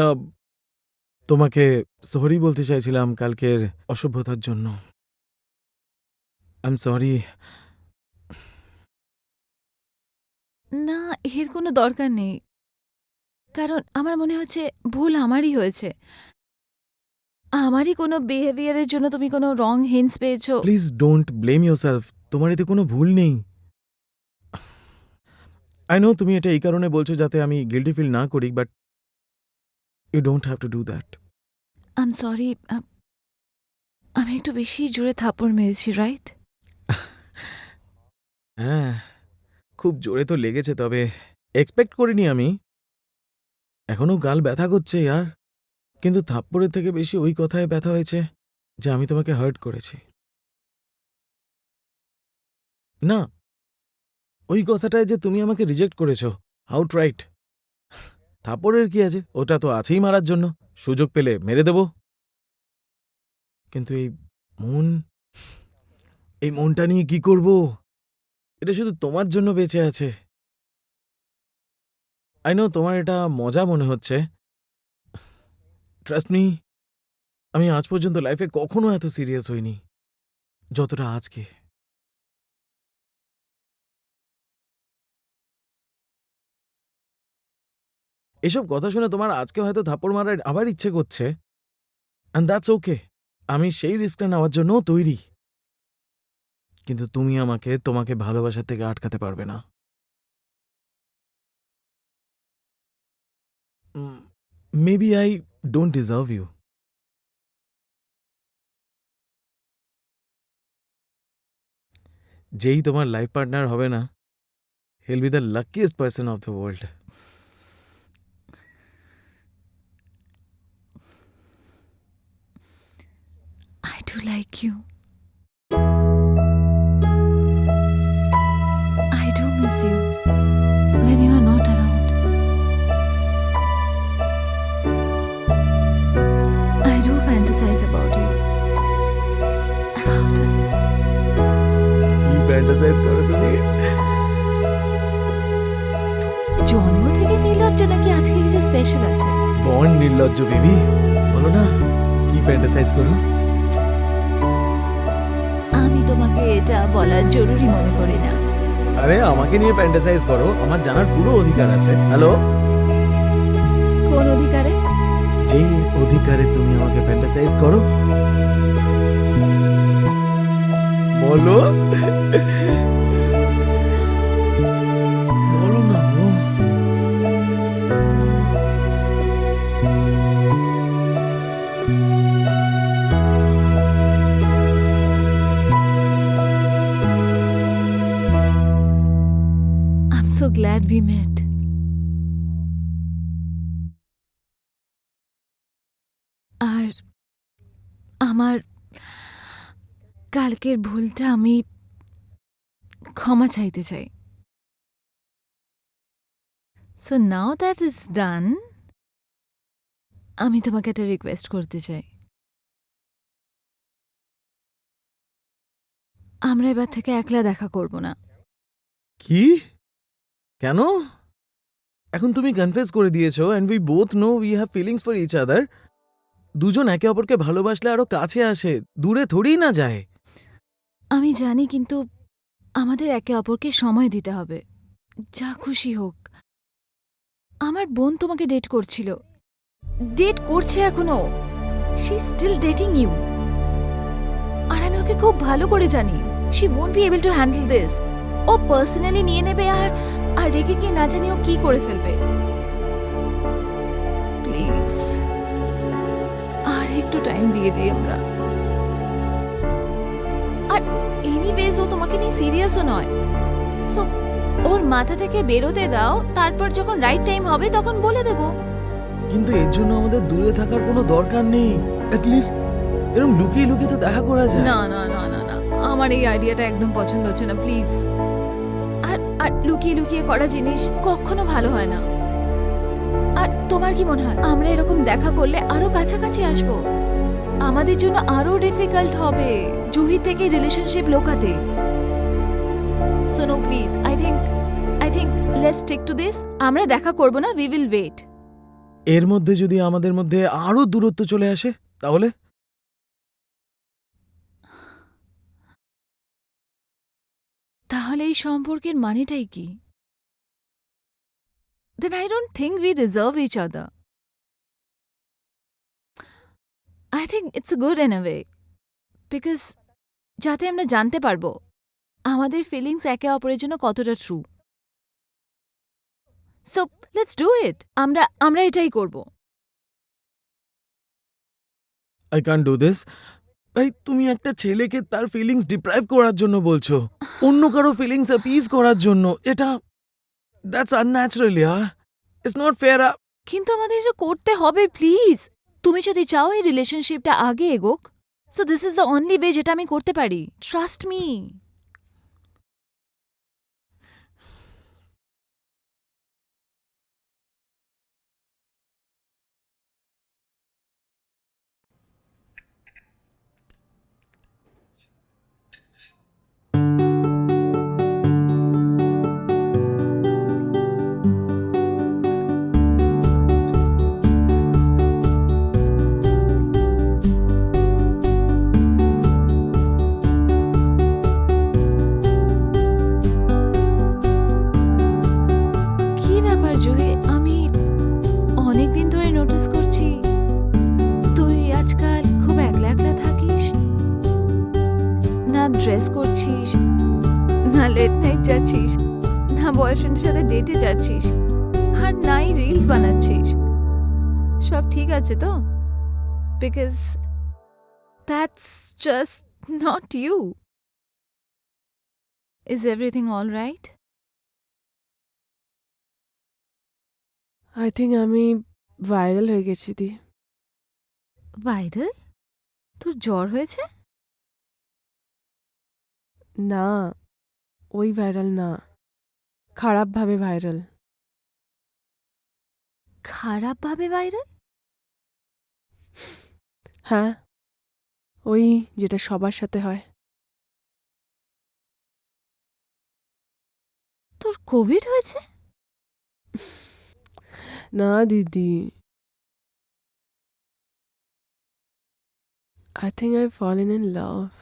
তোমাকে সরি বলতে চাইছিলাম কালকের অসভ্যতার জন্য। I am sorry. না, এর কোনো দরকার নেই, কারণ আমার মনে হচ্ছে ভুল আমারই হয়েছে। আমারই কোনো বিহেভিয়ারের জন্য তুমি কোনো রং হিন্টস পেয়েছো। প্লিজ ডোন্ট ব্লেম ইয়োরসেলফ, তোমার এতে কোনো ভুল নেই। আই নো তুমি এটা এই কারণে বলছো যাতে আমি গিল্টি ফিল না করি, but you don't have to do that. I am sorry, আমি একটু বেশি জোরে থাপ্পড় মেরেছি, রাইট? হ্যাঁ, খুব জোরে তো লেগেছে, তবে এক্সপেক্ট করিনি আমি। এখনো গাল ব্যথা করছে ইয়ার, কিন্তু থাপ্পড়ের থেকে বেশি ওই কথায় ব্যথা হয়েছে যে আমি তোমাকে হার্ট করেছি। না, ওই কথাটায় যে তুমি আমাকে রিজেক্ট করেছো আউটরাইট। থাপ্পড়ের কি আছে, ওটা তো আছেই মারার জন্য, সুযোগ পেলে মেরে দেব। কিন্তু এই মনটা নিয়ে কি করব? এটা শুধু তোমার জন্য বেঁচে আছে। আই নো তোমার এটা মজা মনে হচ্ছে। ট্রাস্ট মি, আমি আজ পর্যন্ত লাইফে কখনো এত সিরিয়াস হইনি যতটা আজকে। এসব কথা শুনে তোমার আজকে হয়তো থাপ্পড় মারার আবার ইচ্ছে করছে, অ্যান্ড দ্যাটস ওকে। আমি সেই রিস্কটা নেওয়ার জন্যও তৈরি, কিন্তু তুমি আমাকে তোমাকে ভালোবাসা থেকে আটকাতে পারবে না। Maybe I don't deserve you. যেই তোমার লাইফ পার্টনার হবে না, he'll be the luckiest person of the world. I do like you. I do miss you when you are not around. I do fantasize about you, about us. কি fantasise করো তুমি? জন্ম থেকে নির্লজ্জ নাকি আজকে কিছু স্পেশাল আছে? বন নির্লজ্জ বেবি, বলো না কি ফ্যান্টাসাইজ করো? আমি তোমাকে এটা বলার জরুরি মনে করি না। আরে আমাকে নিয়ে ফ্যান্টাসাইজ করো, আমার জানার পুরো অধিকার আছে। হ্যালো, কোন অধিকারে? যেই অধিকারে তুমি আমাকে ফ্যান্টাসাইজ করো, বলো বলো না গো। I'm so glad we met. আর আমার কালকের ভুলটা আমি ক্ষমা চাইতে চাই। So now that it's done, আমি তোমাকে একটা রিকোয়েস্ট করতে চাই। আমরা এবার থেকে একলা দেখা করব না। কি? কেন? এখন তুমি কনফেস করে দিয়েছো and we both know we have feelings for each other. দুজন একে অপরকে ভালোবাসলে আরো কাছে আসে, দূরে থোড়ি না যায়। আমি জানি, কিন্তু আমাদের একে অপরকে সময় দিতে হবে, যা খুশি হোক। আমার বোন তোমাকে ডেট করছিল, ডেট করছে এখনো। She still dating you. আর আমি ওকে খুব ভালো করে জানি, she won't be able to handle this. ও পার্সোনালি নিয়ে নেবে আর রেগে গিয়ে না জানি ও কি করে ফেলবে। প্লিজ আর একটু টাইম দিয়ে দিই আমরা। আর এনিওয়েজ ও তোমাকে নিয়ে সিরিয়াসও নয়, সো ওর মাথা থেকে বেরোতে দাও, তারপর যখন রাইট টাইম হবে তখন বলে দেব। কিন্তু এর জন্য আমাদের দূরে থাকার কোনো দরকার নেই। অ্যাট লিস্ট এরকম লুকিয়ে লুকিয়ে তো দেখা করা যায়। না না না না না, আমার এই আইডিয়াটা একদম পছন্দ হচ্ছে না, প্লিজ। আর লুকিয়ে লুকিয়ে করা জিনিস কখনো ভালো হয় না। আর তোমার কি মনে হয় আমরা এরকম দেখা করলে আরো কাছাকাছি আসবো? আমাদের জন্য আরো ডিফিকাল্ট হবে জুহি থেকে রিলেশনশিপ লোকাতে। So no please, I think let's stick to this. আমরা দেখা করব না, উই উইল ওয়েট। এর মধ্যে যদি আমাদের মধ্যে আরো দূরত্ব চলে আসে তাহলে? তাহলে এই সম্পর্কের মানেটাই কি? Then I don't think we deserve each other. I think it's good in a way. Because যাতে আমরা জানতে পারবো আমাদের ফিলিংস একে অপরের জন্য কতটা true. So let's do it. আমরা এটাই করব। I can't do this. ভাই, তুমি একটা ছেলেকে তার ফিলিংস ডিপ্রাইভ করার জন্য বলছো, অন্য কারো ফিলিংস অ্যাপিজ করার জন্য। এটা that's unnatural year. It's not fair. কিন্তু আমাদের এটা করতে হবে, প্লিজ। তুমি যদি চাও এই রিলেশনশিপটা আগে এগোক, so this is the only way যেটা আমি করতে পারি। Trust me. কি ব্যাপার জুহি, আমি অনেকদিন ধরে নোটিস করছি তুই আজকাল খুব একলা একলা থাকিস। না ড্রেস করছিস, না লেট নাইট যাচ্ছিস, না বয়ফ্রেন্ডের সাথে ডেটে যাচ্ছিস, আর নাই রিলস বানাচ্ছিস। সব ঠিক আছে তো? Because that's just not you. Is everything all right? I think আমি ভাইরাল হয়ে গেছি দি। ভাইরাল? তোর জ্বর হয়েছে? না, ওই ভাইরাল না, খারাপভাবে ভাইরাল। খারাপভাবে ভাইরাল? হ্যাঁ, ওই যেটা সবার সাথে হয়। তোর কোভিড হয়েছে? না দিদি, I think I've fallen in love.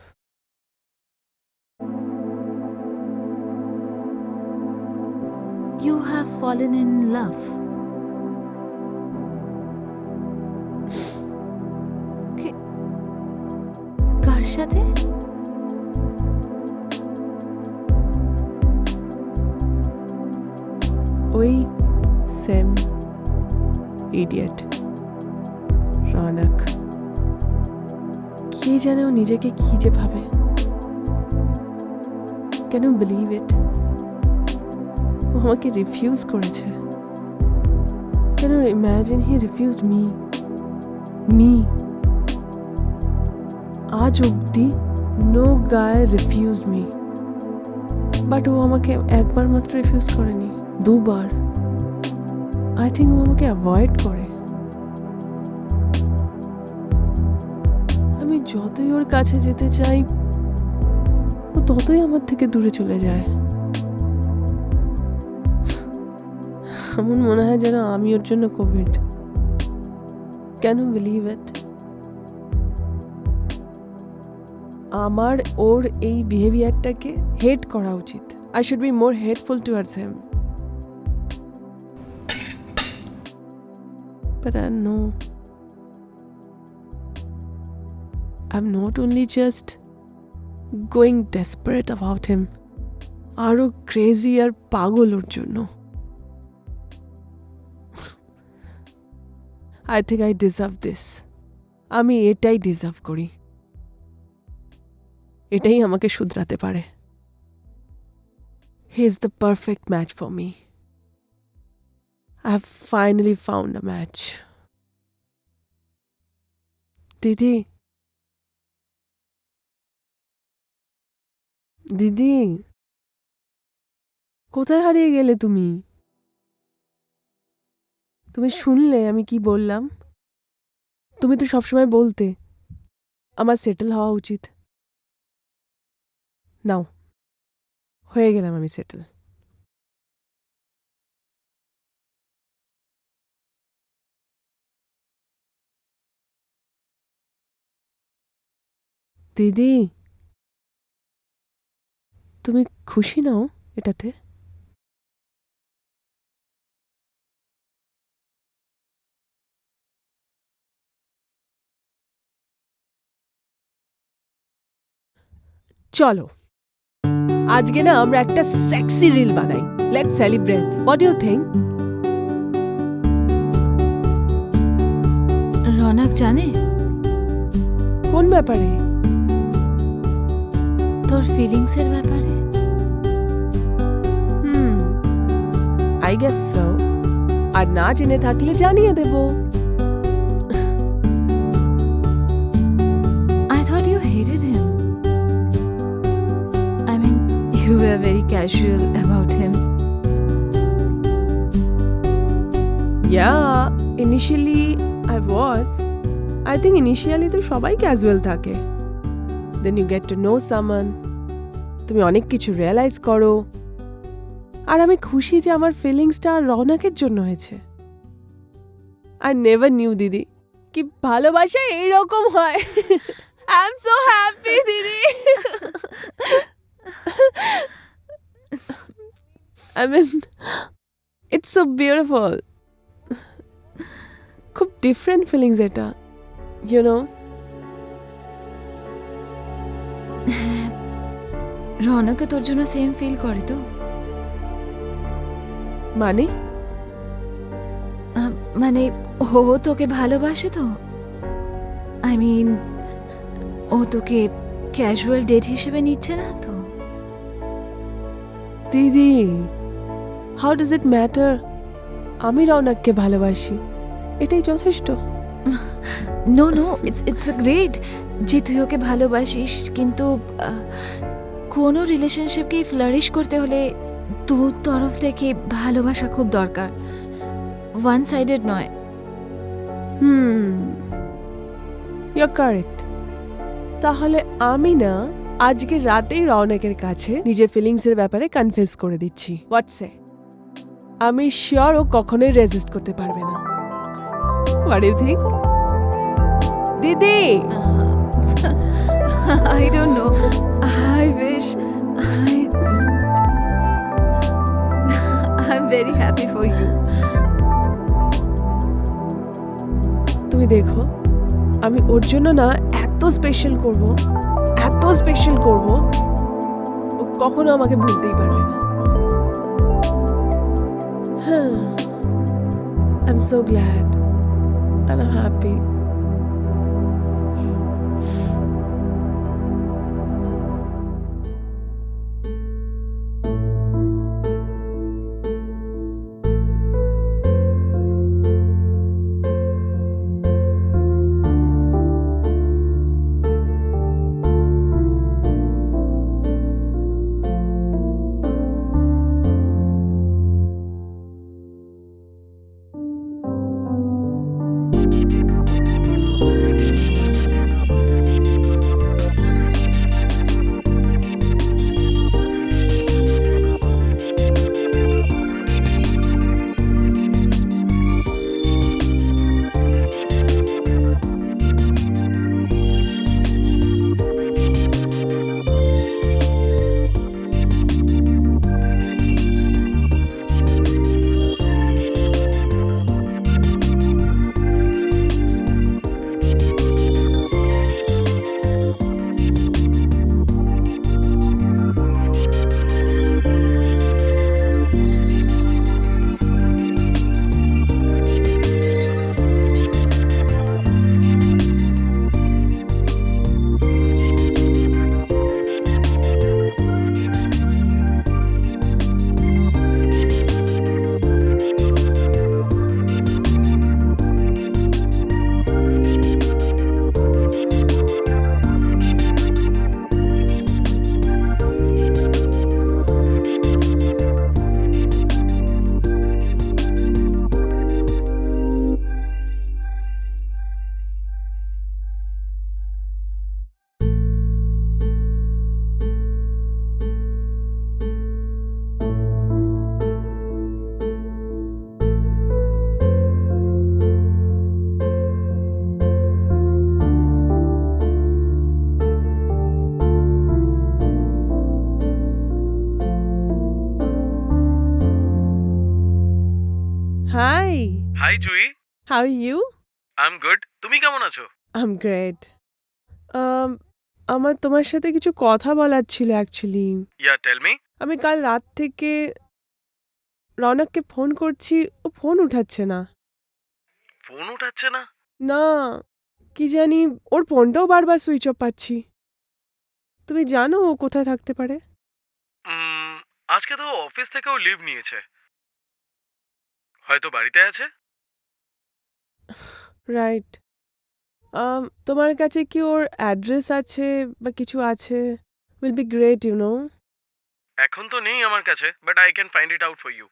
You have fallen in love. কার সাথে? ওই সেম ইডিয়েট রনক। কে জানে ও নিজেকে কি যে ভাবে। Can you believe it? ও আমাকে রিফিউজ করেছে। Can you imagine he refused me. আজ অবধি নো গায় রিফিউজড মি, বাট ও আমাকে একবার মাত্র রিফিউজ করেনি, দুবার। আই থিঙ্ক ও আমাকে অ্যাভয়েড করে। যতই ওর কাছে যেতে চাই ও ততই আমার থেকে দূরে চলে যায়। এমন মনে হয় যেন আমি ওর জন্য Covid. Can you believe it? আমার ওর এই বিহেভিয়ারটাকে হেট করা উচিত। I should be more hateful towards him. But I know I'm not only just going desperate about him, আরো ক্রেজি আর পাগল ওর জন্য। I think I deserve this. আমি এটাই ডিজার্ভ করি, এটাই আমাকে শুধরাতে পারে। He is the perfect match for me. I have finally found a match. দিদি, দিদি, কোথায় হারিয়ে গেলে তুমি? তুমি শুনলে আমি কি বললাম? তুমি তো সবসময় বলতে আমার সেটেল হওয়া উচিত। নাও, হয়ে গেলাম আমি সেটেল। দিদি, তুমি খুশি নাও এটাতে? চলো আজকে না আমরা একটা সেক্সি রিল বানাই। Let's celebrate. What do you think? Raunak জানে কোন ব্যাপারে? তোর ফিলিংসের ব্যাপারে? I guess so. আর না জেনে থাকলে জানিয়ে দেব। I thought you hated him. I mean, you were very casual about him. Yeah, initially I was. I think initially তো সবাই ক্যাজুয়াল থাকে। Then you get to know someone. তুমি অনেক কিছু রিয়েলাইজ করো। আর আমি খুশি যে আমার ফিলিংসটা রৌনকের জন্য হয়েছে। I never knew দিদি কি ভালোবাসা এইরকম হয়। I am so happy দিদি। I mean, it's so beautiful. খুব ডিফারেন্ট ফিলিংস এটা, ইউ নো। রনকে তোর জন্য সেম ফিল করে তো? মানে মানে ও তোকে ভালোবাসে তো? আই মিন, ও তোকে ক্যাজুয়াল ডেট হিসেবে নিচ্ছে না তো? দিদি, হাউ ডাজ ইট ম্যাটার? আমি রৌনককে ভালোবাসি, এটাই যথেষ্ট। নো নো, ইটস গ্রেট যে তুই ওকে ভালোবাসিস, কিন্তু কোনো রিলেশনশিপকে ফ্লারিশ করতে হলে তোর তরফ থেকে ভালোবাসা খুব দরকার, ওয়ান সাইডেড নয়। You are correct. তাহলে আমি না আজকে রাতেই রৌনকের কাছে নিজের ফিলিংসের ব্যাপারে কনফেস করে দিচ্ছি। হোয়াটসে? আমি শিওর ও কখনোই রেজিস্ট করতে পারবে না। হোয়াট ডু ইউ থিংক দিদি? I don't know. I wish I'm very happy for you. তুমি দেখো, আমি ওর জন্য না এত স্পেশাল করব, এত স্পেশাল করব, ও কখনো আমাকে ভুলতেই পারবে না। I'm so glad and I'm happy. Hi, hi Jui, how are you? I am good. তুমি কেমন আছো? I am great. আমার তোমার সাথে কিছু কথা বলার ছিল অ্যাকচুয়ালি। ইয়া টেল মি। আমি কাল রাত থেকে রনককে ফোন করছি, ও ফোন উঠাচ্ছে না। ফোন উঠাচ্ছে না? না, কি জানি, ওর ফোনটাও বারবার সুইচ অফ পাচ্ছি। তুমি জানো ও কোথায় থাকতে পারে? আজকে তো অফিস থেকেও লিভ নিয়েছে, হয়তো বাড়িতে আছে। রাইট। তোমার কাছে কি ওর অ্যাড্রেস আছে বা কিছু আছে? Will be great, you know. এখন তো নেই আমার কাছে, but I can find it out for you.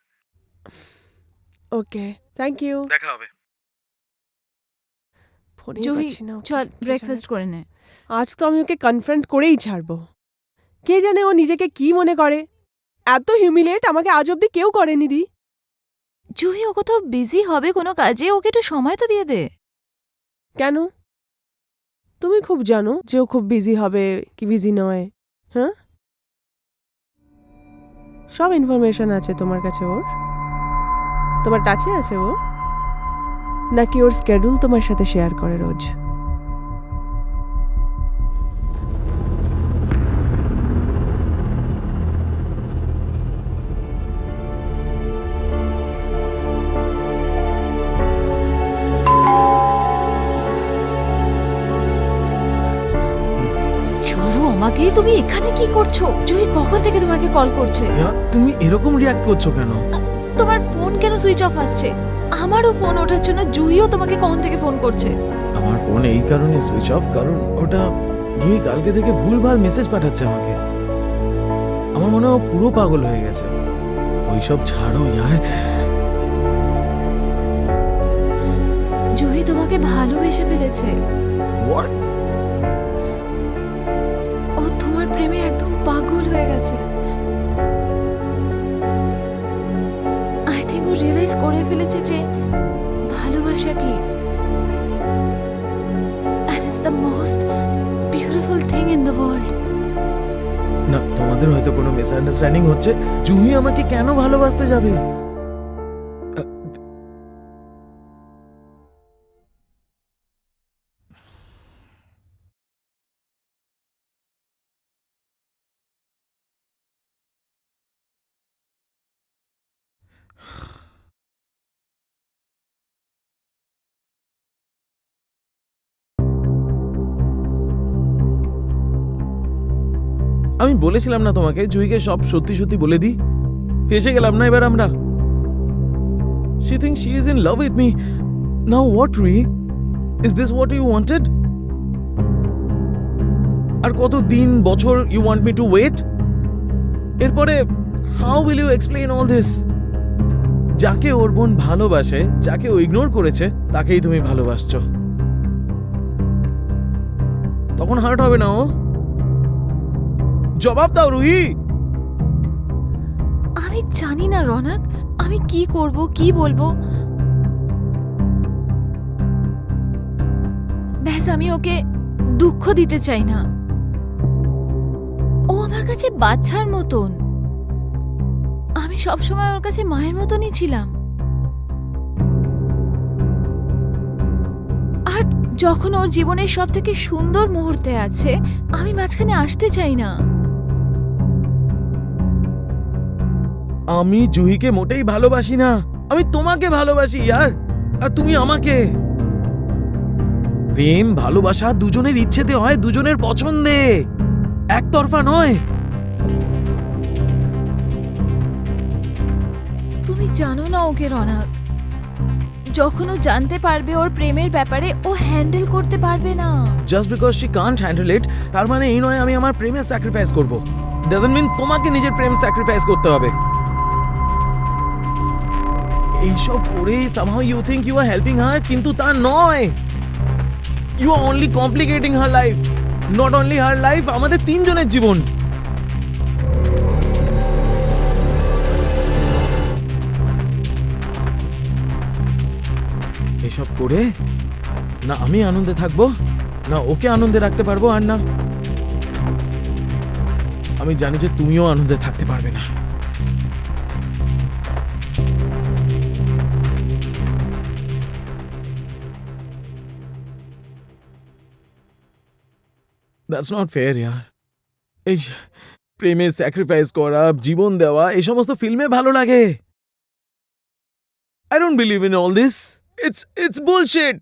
Okay, thank you. দেখা হবে। ফোনেই জুহি পাচ্ছি না ওকে। চল কে ব্রেকফাস্ট জানে? করে নে। আজ তো আমি ওকে কনফ্রন্ট করেই ছাড়বো। কে জানে ও নিজেকে কি মনে করে। এত হিউমিলিয়েট আমাকে আজ অব্দি কেউ করেনি দি। জুহি ও কোথাও বিজি হবে কোনো কাজে, ওকে একটু সময় তো দিয়ে দে। কেন? তুমি খুব জানো যে ও খুব বিজি হবে কি বিজি নয়। হ্যাঁ, সব ইনফরমেশন আছে তোমার কাছে ওর? তোমার কাছে আছে ও? নাকি ওর স্কেডিউল তোমার সাথে শেয়ার করে রোজ? ছাড়ো আমাকে, তুমি এখানে কি করছো? জুহি কখন থেকে তোমাকে কল করছে? তুমি এরকম রিয়াক্ট করছো কেন? তোমার ফোন কেন সুইচ অফ আসছে? আমারও ফোন ওঠাচ্ছে না, জুহিও তোমাকে কখন থেকে ফোন করছে? আমার ফোন এই কারণে সুইচ অফ, কারণ ওটা জুই কালকে থেকে ভুলভাল মেসেজ পাঠাচ্ছে আমাকে। আমার মনে হয় ও পুরো পাগল হয়ে গেছে। ওইসব ছাড়ো ইয়ার। জুহি তোমাকে ভালোবেসে ফেলেছে। হোয়াট? ও তোমার প্রেমে একদম পাগল হয়ে গেছে। আই থিঙ্ক ও রিয়েলাইজ করে ফেলেছে যে ভালোবাসা কি। And it's the most beautiful thing in the world. না, তোমাদের হয়তো কোনো মিসআন্ডারস্ট্যান্ডিং হচ্ছে। জুহি আমাকে কেন ভালোবাসতে যাবে? আমি বলেছিলাম না তোমাকে জুইকে সব সত্যি সত্যি বলে দিই। ফেসে গেলাম না এবার আমরা। She thinks she is in love with me. Now what, Rui? Is this what you wanted? আর কত দিন বছর you want me to wait? এরপরে how will you explain all this? যাকে ওর বোন ভালোবাসে, যাকে ও ইগনোর করেছে, তাকেই তুমি ভালোবাসছো। তখন হার্ট হবে না ও? জবাব দাও রুহি। আমি জানি না রনক, আমি কি করব, কি বলবো। ব্যাস আমি ওকে দুঃখ দিতে চাই না। ও আমার কাছে বাচ্চার মতন। আমি সবসময় ওর কাছে মায়ের মতনই ছিলাম। আর যখন ওর জীবনের সব থেকে সুন্দর মুহূর্তে আছে, আমি মাঝখানে আসতে চাই না। আমি জুহিকে মোটেই ভালোবাসি না, আমি তোমাকে ভালোবাসি ইয়ার। আর তুমি আমাকে। প্রেম ভালোবাসা দুজনের ইচ্ছেতে হয়, দুজনের পছন্দে, একতরফা নয়। তুমি জানো না ওকে রনক, যখন ও জানতে পারবে ওর প্রেমের ব্যাপারে, ও হ্যান্ডেল করতে পারবে না। Just because she Kant handle ইট, তার মানে এই নয় আমি আমার প্রেমের স্যাক্রিফাইস করব। ডাজন্ট মিন তোমাকে নিজের প্রেম স্যাক্রিফাইস করতে হবে। এইসব করে somehow you think you are helping her, কিন্তু তা নয়। You are only complicating her life. Not only her life, আমাদের তিনজনের জীবন। এসব করে না আমি আনন্দে থাকবো, না ওকে আনন্দে রাখতে পারবো, আর না আমি জানি যে তুমিও আনন্দে থাকতে পারবে না। দ্যাটস নট ফেয়ার ইয়ার। এই প্রেমে স্যাক্রিফাইস করা, জীবন দেওয়া, এই সমস্ত ফিল্মে ভালো লাগে। I don't believe in all this. It's bullshit.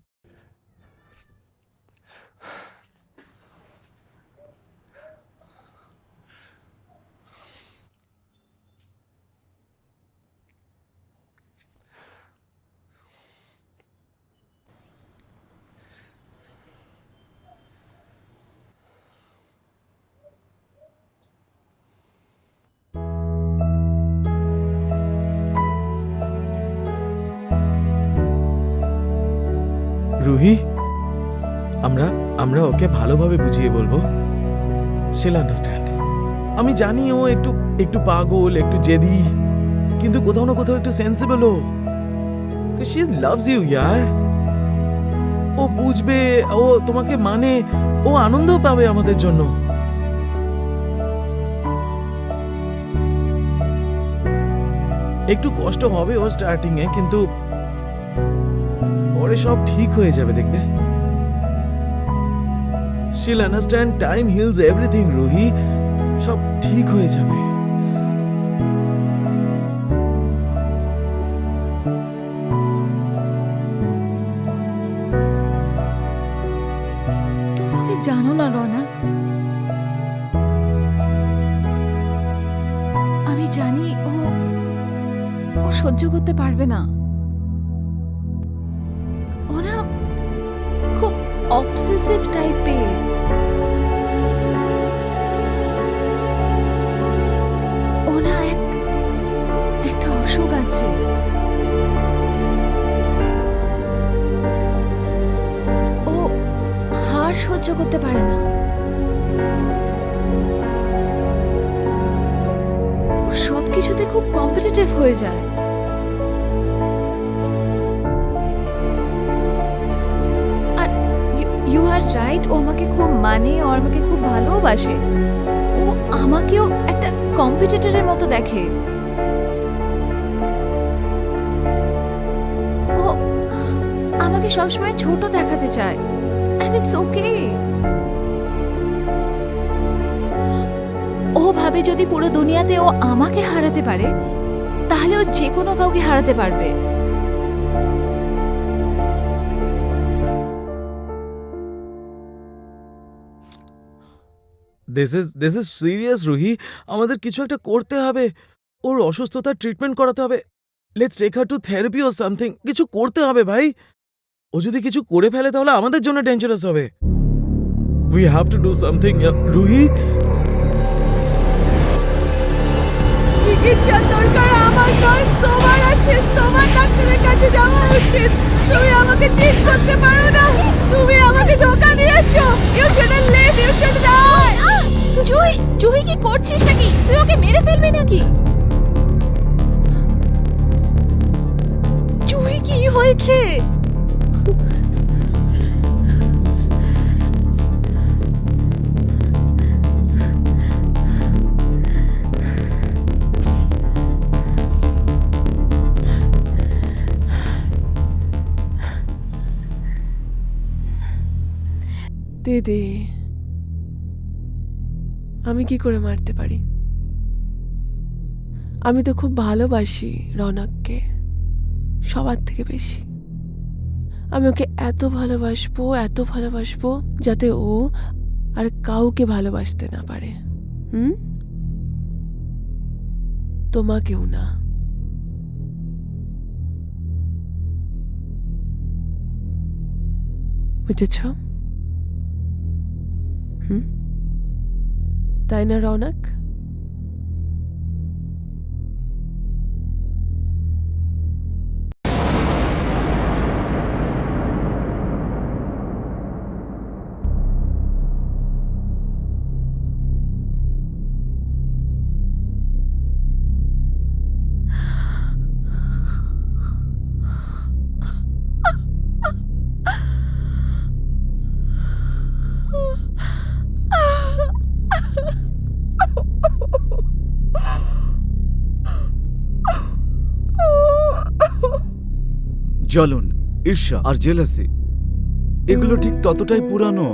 Ruhi, আমরা ওকে ভালোভাবে বুঝিয়ে বলবো। she'll understand. আমি জানি ও একটু পাগল, একটু জেদি, কিন্তু কোথাও না কোথাও একটু সেন্সিবল ও। she loves you ইয়ার। ও বুঝবে, ও তোমাকে মানে, ও আনন্দ পাবে আমাদের জন্য। একটু কষ্ট হবে ও স্টার্টিং এ, কিন্তু পরে সব ঠিক হয়ে যাবে, দেখবে। she'll understand, time heals everything, Ruhi. সব ঠিক হয়ে যাবে। তুমি ওকে জানো না রনক, আমি জানি ও সহ্য করতে পারবে না। ও না খুব অবসেসিভ টাইপের। ও না একটা অসুখ আছে। ও হার সহ্য করতে পারে না। ও সবকিছুতে খুব কম্পিটিটিভ হয়ে যায়। ইউ আর রাইট, ও আমাকে খুব মানে, ও আমাকে খুব ভালোবাসে। ও আমাকেও একটা কম্পিটিটরের মতো দেখে। ও আমাকে সবসময় ছোট দেখাতে চায়, and it's okay. ও ভাবে যদি পুরো দুনিয়াতে ও আমাকে হারাতে পারে, তাহলে ও যে কোনো কাউকে হারাতে পারবে। This is serious Ruhi. আমাদের কিছু একটা করতে হবে। ওর অসুস্থতার ট্রিটমেন্ট করাতে হবে। Let's take her to therapy or something. কিছু করতে হবে ভাই। ও যদি কিছু করে ফেলে তাহলে আমাদের জন্য ডেঞ্জারাস হবে। We have to do something Ruhi. চিকিৎসা দরকার আমার নয়, তোমার আছে। তোমার ডাক্তারের কাছে যাওয়া উচিত। তুমি আমাকে চিট করতে পারো না। তুমি আমাকে ধোঁকা দিয়েছো। You shouldn't live, you should die. Juhi কি করছিস নাকি? তুই ওকে মেরে ফেলবি নাকি? জুহি কি হয়েছে? দিদি, আমি কি করে মারতে পারি? আমি তো খুব ভালোবাসি রনককে, সবার থেকে বেশি। আমি ওকে এত ভালোবাসবো যাতে ও আর কাউকে ভালোবাসতে না পারে। তোমাকেও না। বুঝেছ? তাই না রৌনক? জ্বলন, ঈর্ষা আর জেলাসি এগুলো ঠিক ততটাই পুরানো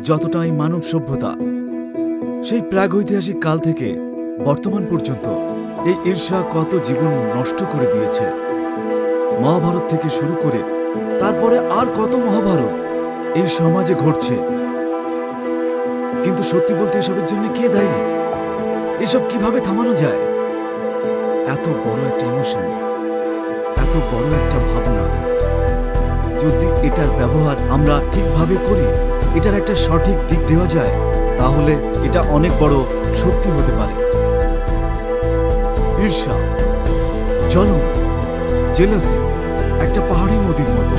যতটাই মানব সভ্যতা, সেই প্রাগৈতিহাসিক কাল থেকে বর্তমান পর্যন্ত এই ঈর্ষা কত জীবন নষ্ট করে দিয়েছে। মহাভারত থেকে শুরু করে তারপরে আর কত মহাভারত এই সমাজে ঘটছে। কিন্তু সত্যি বলতে এসবের জন্য কে দায়ী? এসব কিভাবে থামানো যায়? এত বড় একটা ইমোশন, এত বড় একটা ভাবনা, যদি এটার ব্যবহার আমরা ঠিকভাবে করি, এটার একটা সঠিক দিক দেওয়া যায়, তাহলে এটা অনেক বড় শক্তি হতে পারে। ঈর্ষা, জলন, জেলাসি একটা পাহাড়ি নদীর মতো,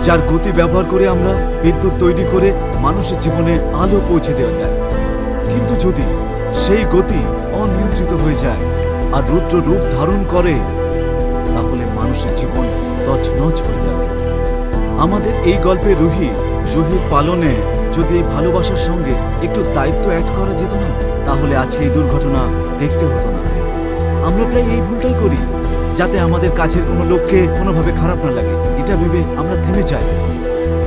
যার গতি ব্যবহার করে আমরা বিদ্যুৎ তৈরি করে মানুষের জীবনে আলো পৌঁছে দেওয়া যায়। কিন্তু যদি সেই গতি অনিয়ন্ত্রিত হয়ে যায় আর রুদ্র রূপ ধারণ করে, তাহলে মানুষের জীবন তছনছ হয়ে যাবে। আমাদের এই গল্পে জুহির পালনে যদি এই ভালোবাসার সঙ্গে একটু দায়িত্ব অ্যাড করা যেত না, তাহলে আজকে এই দুর্ঘটনা দেখতে হতো না। আমরা প্রায় এই ভুলটাই করি, যাতে আমাদের কাছের কোনো লোককে কোনোভাবে খারাপ না লাগে, এটা ভেবে আমরা থেমে যাই,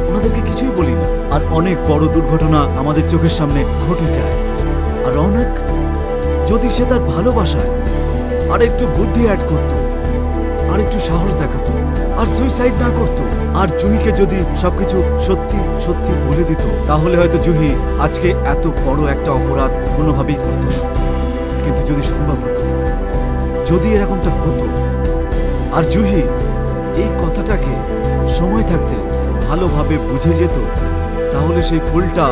ওনাদেরকে কিছুই বলি না, আর অনেক বড় দুর্ঘটনা আমাদের চোখের সামনে ঘটে যায়। আর অনেক যদি সে তার ভালোবাসায় আর একটু বুদ্ধি অ্যাড করত, আর একটু সাহস দেখাতো, আর সুইসাইড না করত, আর জুহিকে যদি সবকিছু সত্যি সত্যি বলে দিত, তাহলে হয়তো জুহি আজকে এত বড় একটা অপরাধ কোনোভাবেই করত না। কিন্তু যদি সম্ভব হতো, যদি এরকমটা হতো, আর জুহি এই কথাটাকে সময় থাকতে ভালোভাবে বুঝে যেত, তাহলে সেই ফুলটা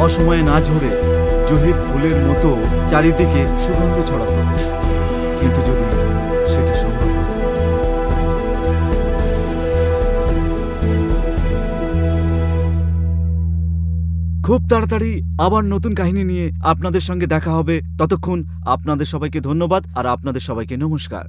অসময়ে না ঝরে জুহির ফুলের মতো চারিদিকে সুগন্ধ ছড়াতো। কিন্তু যদি সেটা সম্ভব হতো। খুব তাড়াতাড়ি আবার নতুন কাহিনী নিয়ে আপনাদের সঙ্গে দেখা হবে। ততক্ষণ আপনাদের সবাইকে ধন্যবাদ আর আপনাদের সবাইকে নমস্কার।